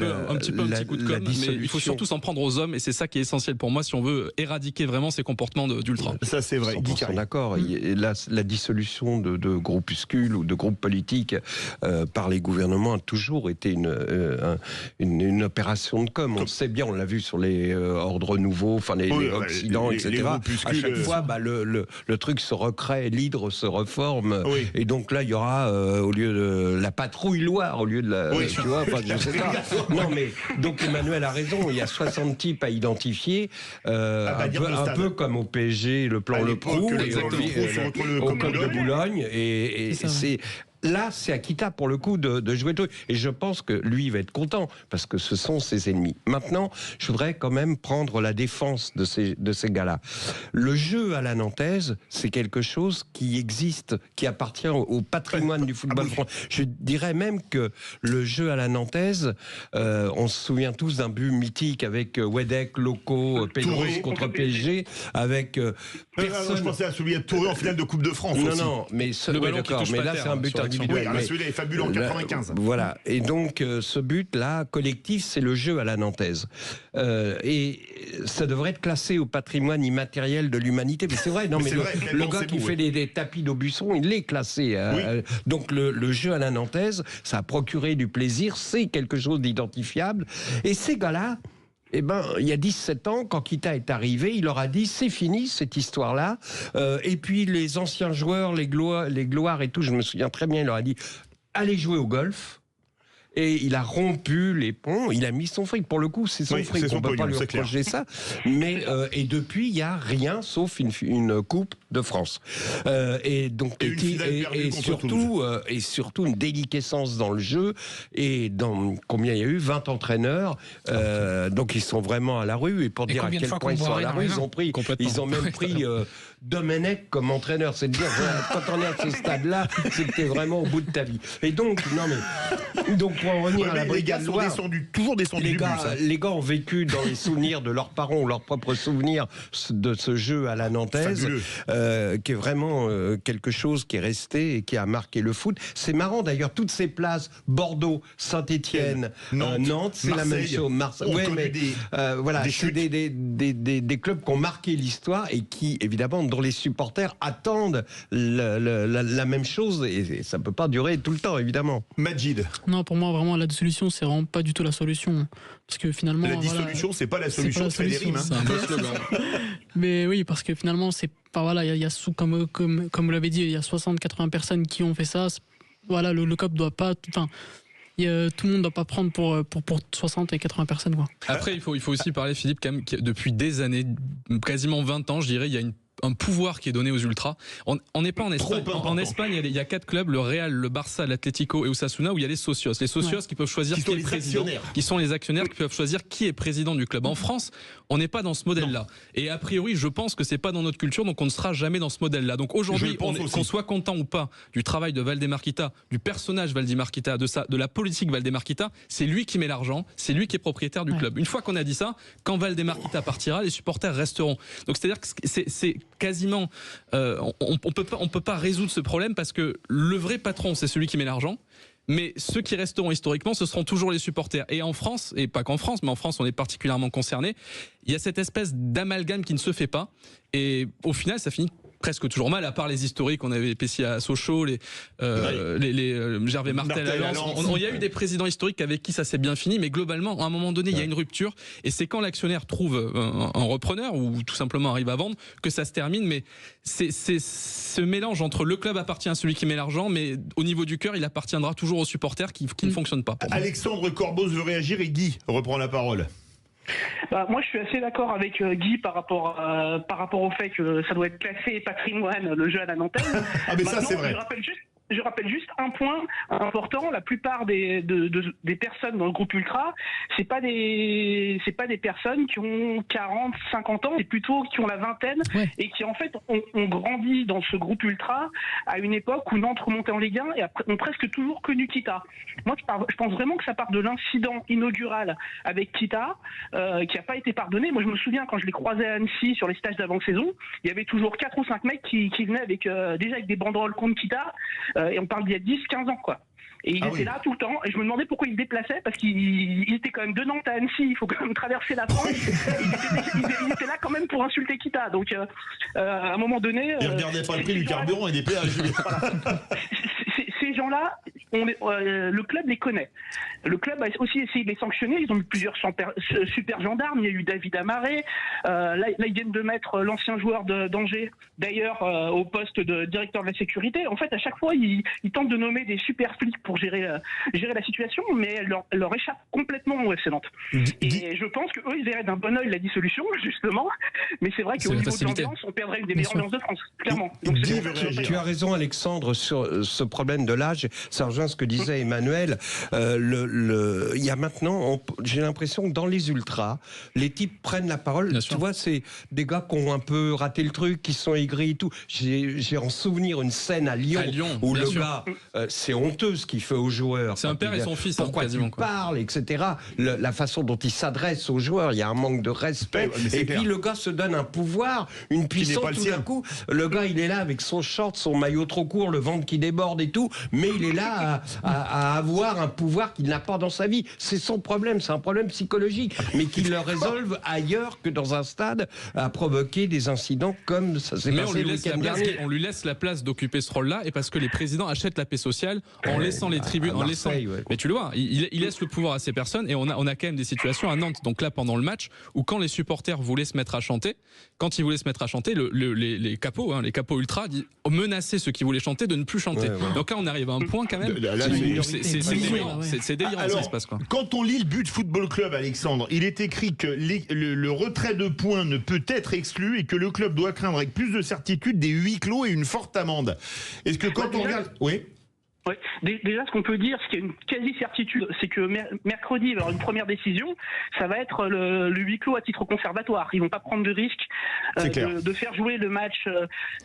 coup de com'. Mais il faut surtout s'en prendre aux hommes, et c'est ça qui est essentiel pour moi si on veut éradiquer vraiment ces comportements d'ultra. Ça, c'est vrai. 100% d'accord. La dissolution de groupuscules ou de groupes politiques par les gouvernements a toujours été une opération de com. On sait bien, on l'a vu sur les ordres nouveaux, enfin les Occidents, etc. À chaque fois, le truc se recrée, l'hydre se reforme, et donc là, il y aura au lieu de la patrouille Loire, au lieu de la, tu vois, enfin, je sais pas. Non, mais donc Emmanuel a raison. Il y a 60 types à identifier, un peu comme au PSG, le plan Le Prou, au Col de Boulogne, et c'est là, c'est à Kita pour le coup de jouer tout. Et je pense que lui, il va être content parce que ce sont ses ennemis. Maintenant, je voudrais quand même prendre la défense de ces gars-là. Le jeu à la nantaise, c'est quelque chose qui existe, qui appartient au patrimoine du football français. Je dirais même que le jeu à la nantaise, on se souvient tous d'un but mythique avec Wedek, Loco, Pedros contre PSG, avec personne. Je pensais à celui de Touré en finale de Coupe de France. Non, mais mais là, c'est un but individuel. Oui, celui-là est fabuleux en 95. Voilà. Et donc, ce but-là, collectif, c'est le jeu à la nantaise. Et ça devrait être classé au patrimoine immatériel de l'humanité. Mais c'est vrai, non, mais le gars qui fait des tapis d'Aubusson, il est classé. Donc, le jeu à la nantaise, ça a procuré du plaisir, c'est quelque chose d'identifiable. Et ces gars-là, il y a 17 ans, quand Kita est arrivé, il leur a dit c'est fini cette histoire-là. Et puis les anciens joueurs, les gloires et tout, je me souviens très bien, il leur a dit allez jouer au golf. Et il a rompu les ponts, il a mis son fric. Pour le coup, c'est son fric, on ne peut pas lui reprocher ça. Mais, et depuis, il n'y a rien sauf une Coupe de France. Et donc, surtout une déliquescence dans le jeu. Et dans combien il y a eu 20 entraîneurs. Donc, ils sont vraiment à la rue. Et pour dire à quel point ils sont à la rue, ils ont même pris Domenech comme entraîneur. C'est de dire, quand on est à ce stade-là, c'est que tu es vraiment au bout de ta vie. Et donc, pour en revenir à la Brigade Loire, toujours descendus. Les gars ont vécu dans les souvenirs de leurs parents ou leurs propres souvenirs de ce jeu à la nantaise, qui est vraiment quelque chose qui est resté et qui a marqué le foot. C'est marrant d'ailleurs, toutes ces places, Bordeaux, Saint-Étienne, Nantes, c'est la même chose. C'est des clubs qui ont marqué l'histoire et qui, évidemment, dont les supporters attendent la même chose, et ça ne peut pas durer tout le temps, évidemment. Majid. Non, pour moi, vraiment, la dissolution, c'est vraiment pas du tout la solution. Parce que finalement. La dissolution, c'est pas la solution, c'est des rimes. C'est un beau slogan. Mais oui, parce que finalement, c'est pas voilà, il y a comme vous l'avez dit, il y a 60-80 personnes qui ont fait ça. Voilà, le COP doit pas, enfin, tout le monde ne doit pas prendre pour 60 et 80 personnes, quoi. Après, il faut aussi parler, Philippe, quand même, depuis des années, quasiment 20 ans, je dirais, il y a un pouvoir qui est donné aux ultras. On n'est pas en Espagne. En Espagne, il y a 4 clubs, le Real, le Barça, l'Atlético et Osasuna, où il y a les socios. Les socios qui peuvent choisir qui est président, qui sont les actionnaires qui peuvent choisir qui est président du club. En France, on n'est pas dans ce modèle-là. Et a priori, je pense que c'est pas dans notre culture, donc on ne sera jamais dans ce modèle-là. Donc aujourd'hui, qu'on soit content ou pas du travail de Valdemar Kita, du personnage Valdemar Kita, de la politique Valdemar Kita, c'est lui qui met l'argent, c'est lui qui est propriétaire du club. Une fois qu'on a dit ça, quand Valdemar Kita partira, les supporters resteront. Donc c'est-à-dire que c'est quasiment, on peut pas résoudre ce problème parce que le vrai patron, c'est celui qui met l'argent. Mais ceux qui resteront historiquement, ce seront toujours les supporters. Et en France, et pas qu'en France, mais en France, on est particulièrement concerné. Il y a cette espèce d'amalgame qui ne se fait pas. Et au final, ça finit presque toujours mal, à part les historiques. On avait Pessia à Sochaux, les Gervais Martel à Lens. Il y a eu des présidents historiques avec qui ça s'est bien fini, mais globalement, à un moment donné, il y a une rupture. Et c'est quand l'actionnaire trouve un repreneur ou tout simplement arrive à vendre que ça se termine. Mais c'est ce mélange entre le club appartient à celui qui met l'argent, mais au niveau du cœur, il appartiendra toujours aux supporters qui ne fonctionnent pas. Alexandre Corboz veut réagir et Guy reprend la parole. Moi, je suis assez d'accord avec Guy par rapport au fait que ça doit être classé patrimoine, le jeu à la Nantaise. Ah, mais ça, c'est vrai. Je rappelle juste un point important. La plupart des personnes dans le groupe ultra, c'est pas des personnes qui ont 40, 50 ans, mais plutôt qui ont la vingtaine et qui en fait ont grandi dans ce groupe ultra à une époque où Nantes remontait en Ligue 1 et ont presque toujours connu Kita. Moi, je pense vraiment que ça part de l'incident inaugural avec Kita, qui a pas été pardonné. Moi, je me souviens quand je l'ai croisé à Annecy sur les stages d'avant-saison, il y avait toujours 4 ou 5 mecs qui venaient déjà avec des banderoles contre Kita. Et on parle d'il y a 10-15 ans, quoi. Et il était là tout le temps. Et je me demandais pourquoi il se déplaçait, parce qu'il était quand même de Nantes à Annecy. Il faut quand même traverser la France. il était là quand même pour insulter Kita. Donc, à un moment donné... Il regardait pas le prix du carburant et des péages. Ces gens-là, le club les connaît. Le club a aussi essayé de les sanctionner. Ils ont eu plusieurs super gendarmes. Il y a eu David Amaré. Là, ils viennent de mettre l'ancien joueur d'Angers, d'ailleurs, au poste de directeur de la sécurité. En fait, à chaque fois, ils tentent de nommer des super flics pour gérer la situation, mais elle leur échappe complètement au FC Nantes. Et je pense qu'eux, ils verraient d'un bon oeil la dissolution, justement. Mais c'est vrai qu'au niveau de l'ambiance, on perdrait une des meilleures ambiances de France, clairement. Donc, tu as raison, Alexandre, sur ce problème de l'âge. Ça rejoint ce que disait Emmanuel. Il y a maintenant, j'ai l'impression que dans les ultras, les types prennent la parole. Bien tu sûr. vois, c'est des gars qui ont un peu raté le truc, qui sont aigris et tout. J'ai en souvenir une scène à Lyon où bien le sûr. gars, c'est honteux ce qu'il fait aux joueurs. C'est un père et son fils, pourquoi quasiment, tu parles, etc. La façon dont il s'adresse aux joueurs, il y a un manque de respect. Et puis le gars se donne un pouvoir, une puissance. Tout d'un coup, le gars, il est là avec son short, son maillot trop court, le ventre qui déborde et tout, mais il est là à avoir un pouvoir qu'il n'a pas dans sa vie. C'est son problème, c'est un problème psychologique, mais qu'il le résolve ailleurs que dans un stade à provoquer des incidents comme ça s'est passé le week-end dernier. On lui laisse la place d'occuper ce rôle-là, et parce que les présidents achètent la paix sociale en laissant les tribunes, en laissant. Mais tu le vois, il laisse le pouvoir à ces personnes, et on a quand même des situations à Nantes. Donc là, pendant le match, où quand les supporters voulaient se mettre à chanter, les capots ultra menaçaient ceux qui voulaient chanter de ne plus chanter. Donc là, on arrive à un point quand même. C'est délirant. C'est délirant. Alors, ça se passe, quoi. Quand on lit le but Football Club, Alexandre, il est écrit que le retrait de points ne peut être exclu et que le club doit craindre avec plus de certitude des huis clos et une forte amende. Est-ce que quand on regarde... Oui. Ouais. Déjà, ce qu'on peut dire, ce qui est une quasi-certitude, c'est que mercredi, il va y avoir une première décision, ça va être le huis clos à titre conservatoire. Ils vont pas prendre de risque de faire jouer le match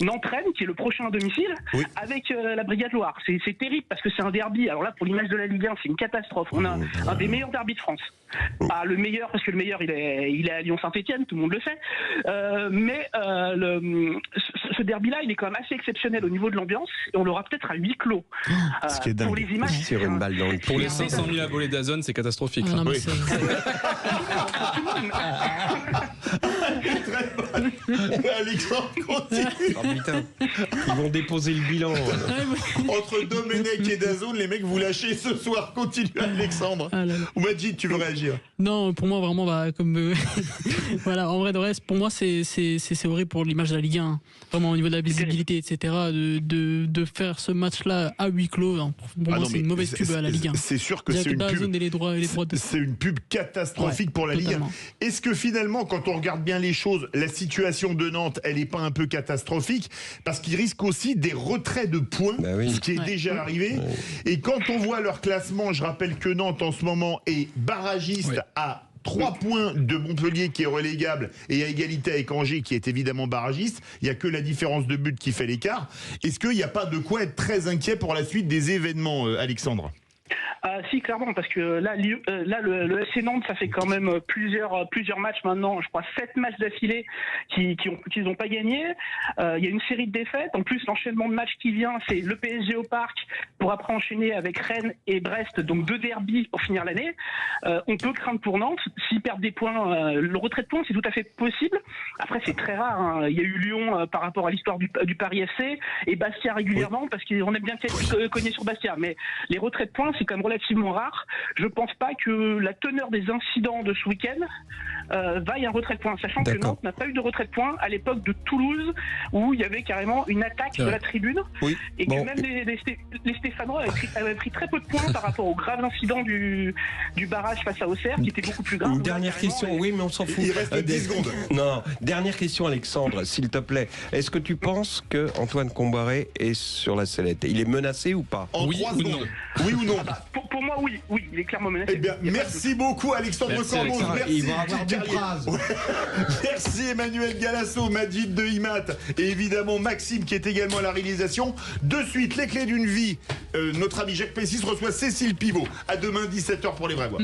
Nantes-Rennes, qui est le prochain à domicile, avec la Brigade Loire. C'est terrible parce que c'est un derby. Alors là, pour l'image de la Ligue 1, c'est une catastrophe. On a un des meilleurs derbys de France. Pas le meilleur, parce que le meilleur, il est à Lyon-Saint-Etienne, tout le monde le sait. Mais ce derby-là, il est quand même assez exceptionnel au niveau de l'ambiance, et on l'aura peut-être à huis clos. Ce qui est dingue. Pour les images, Tire une balle dans le pied. Pour les 500 000 abonnés d'Azone, c'est catastrophique. Non, mais Alexandre continue. Oh, putain, ils vont déposer le bilan. Entre Domenech et DAZN, les mecs vous lâchez ce soir. Continue Alexandre. Ah là là. Ou Majid, tu veux réagir? Non, pour moi, vraiment, comme. Voilà, en vrai, de reste, pour moi, c'est horrible pour l'image de la Ligue 1. Hein. Vraiment, au niveau de la visibilité, etc. De faire ce match-là à huis clos, hein. Pour moi, c'est une mauvaise pub à la Ligue 1. C'est sûr que c'est une pub. C'est une pub catastrophique pour la Ligue 1. Est-ce que finalement, quand on regarde bien les choses, la situation de Nantes, elle n'est pas un peu catastrophique? Parce qu'ils risquent aussi des retraits de points, ce qui est déjà arrivé. Et quand on voit leur classement, je rappelle que Nantes en ce moment est barragiste à 3 points de Montpellier qui est relégable et à égalité avec Angers qui est évidemment barragiste. Il n'y a que la différence de but qui fait l'écart. Est-ce qu'il n'y a pas de quoi être très inquiet pour la suite des événements, Alexandre? Si, clairement, parce que là, le FC Nantes, ça fait quand même plusieurs matchs maintenant, je crois 7 matchs d'affilée qu'ils n'ont pas gagné. Il y a une série de défaites. En plus, l'enchaînement de matchs qui vient, c'est le PSG au Parc pour après enchaîner avec Rennes et Brest, donc 2 derbys pour finir l'année. On peut craindre pour Nantes. S'ils perdent des points, le retrait de points, c'est tout à fait possible. Après, c'est très rare. Hein. Il y a eu Lyon par rapport à l'histoire du Paris FC et Bastia régulièrement, parce qu'on aime bien cogner sur Bastia. Mais les retraits de points, c'est quand même relativement rare. Je pense pas que la teneur des incidents de ce week-end vaille un retrait de points, sachant que Nantes n'a pas eu de retrait de points à l'époque de Toulouse, où il y avait carrément une attaque de la tribune, et que même les Stéphanois avaient pris très peu de points par rapport au grave incident du barrage face à Auxerre, qui était beaucoup plus grave. Une dernière question, oui, mais on s'en fout. Il reste 10 secondes. Non, dernière question, Alexandre, s'il te plaît. Est-ce que tu penses que Antoine Comboiré est sur la sellette? Il est menacé ou pas? En 3 secondes. Oui ou non? Pour moi, oui, il est clairement menacé. Eh bien, merci beaucoup Alexandre Cormos. Merci. Merci Emmanuel Galasso, Majid de IMAT et évidemment Maxime qui est également à la réalisation. De suite, les clés d'une vie. Notre ami Jacques Pessis reçoit Cécile Pivot. À demain 17h pour les vrais voix.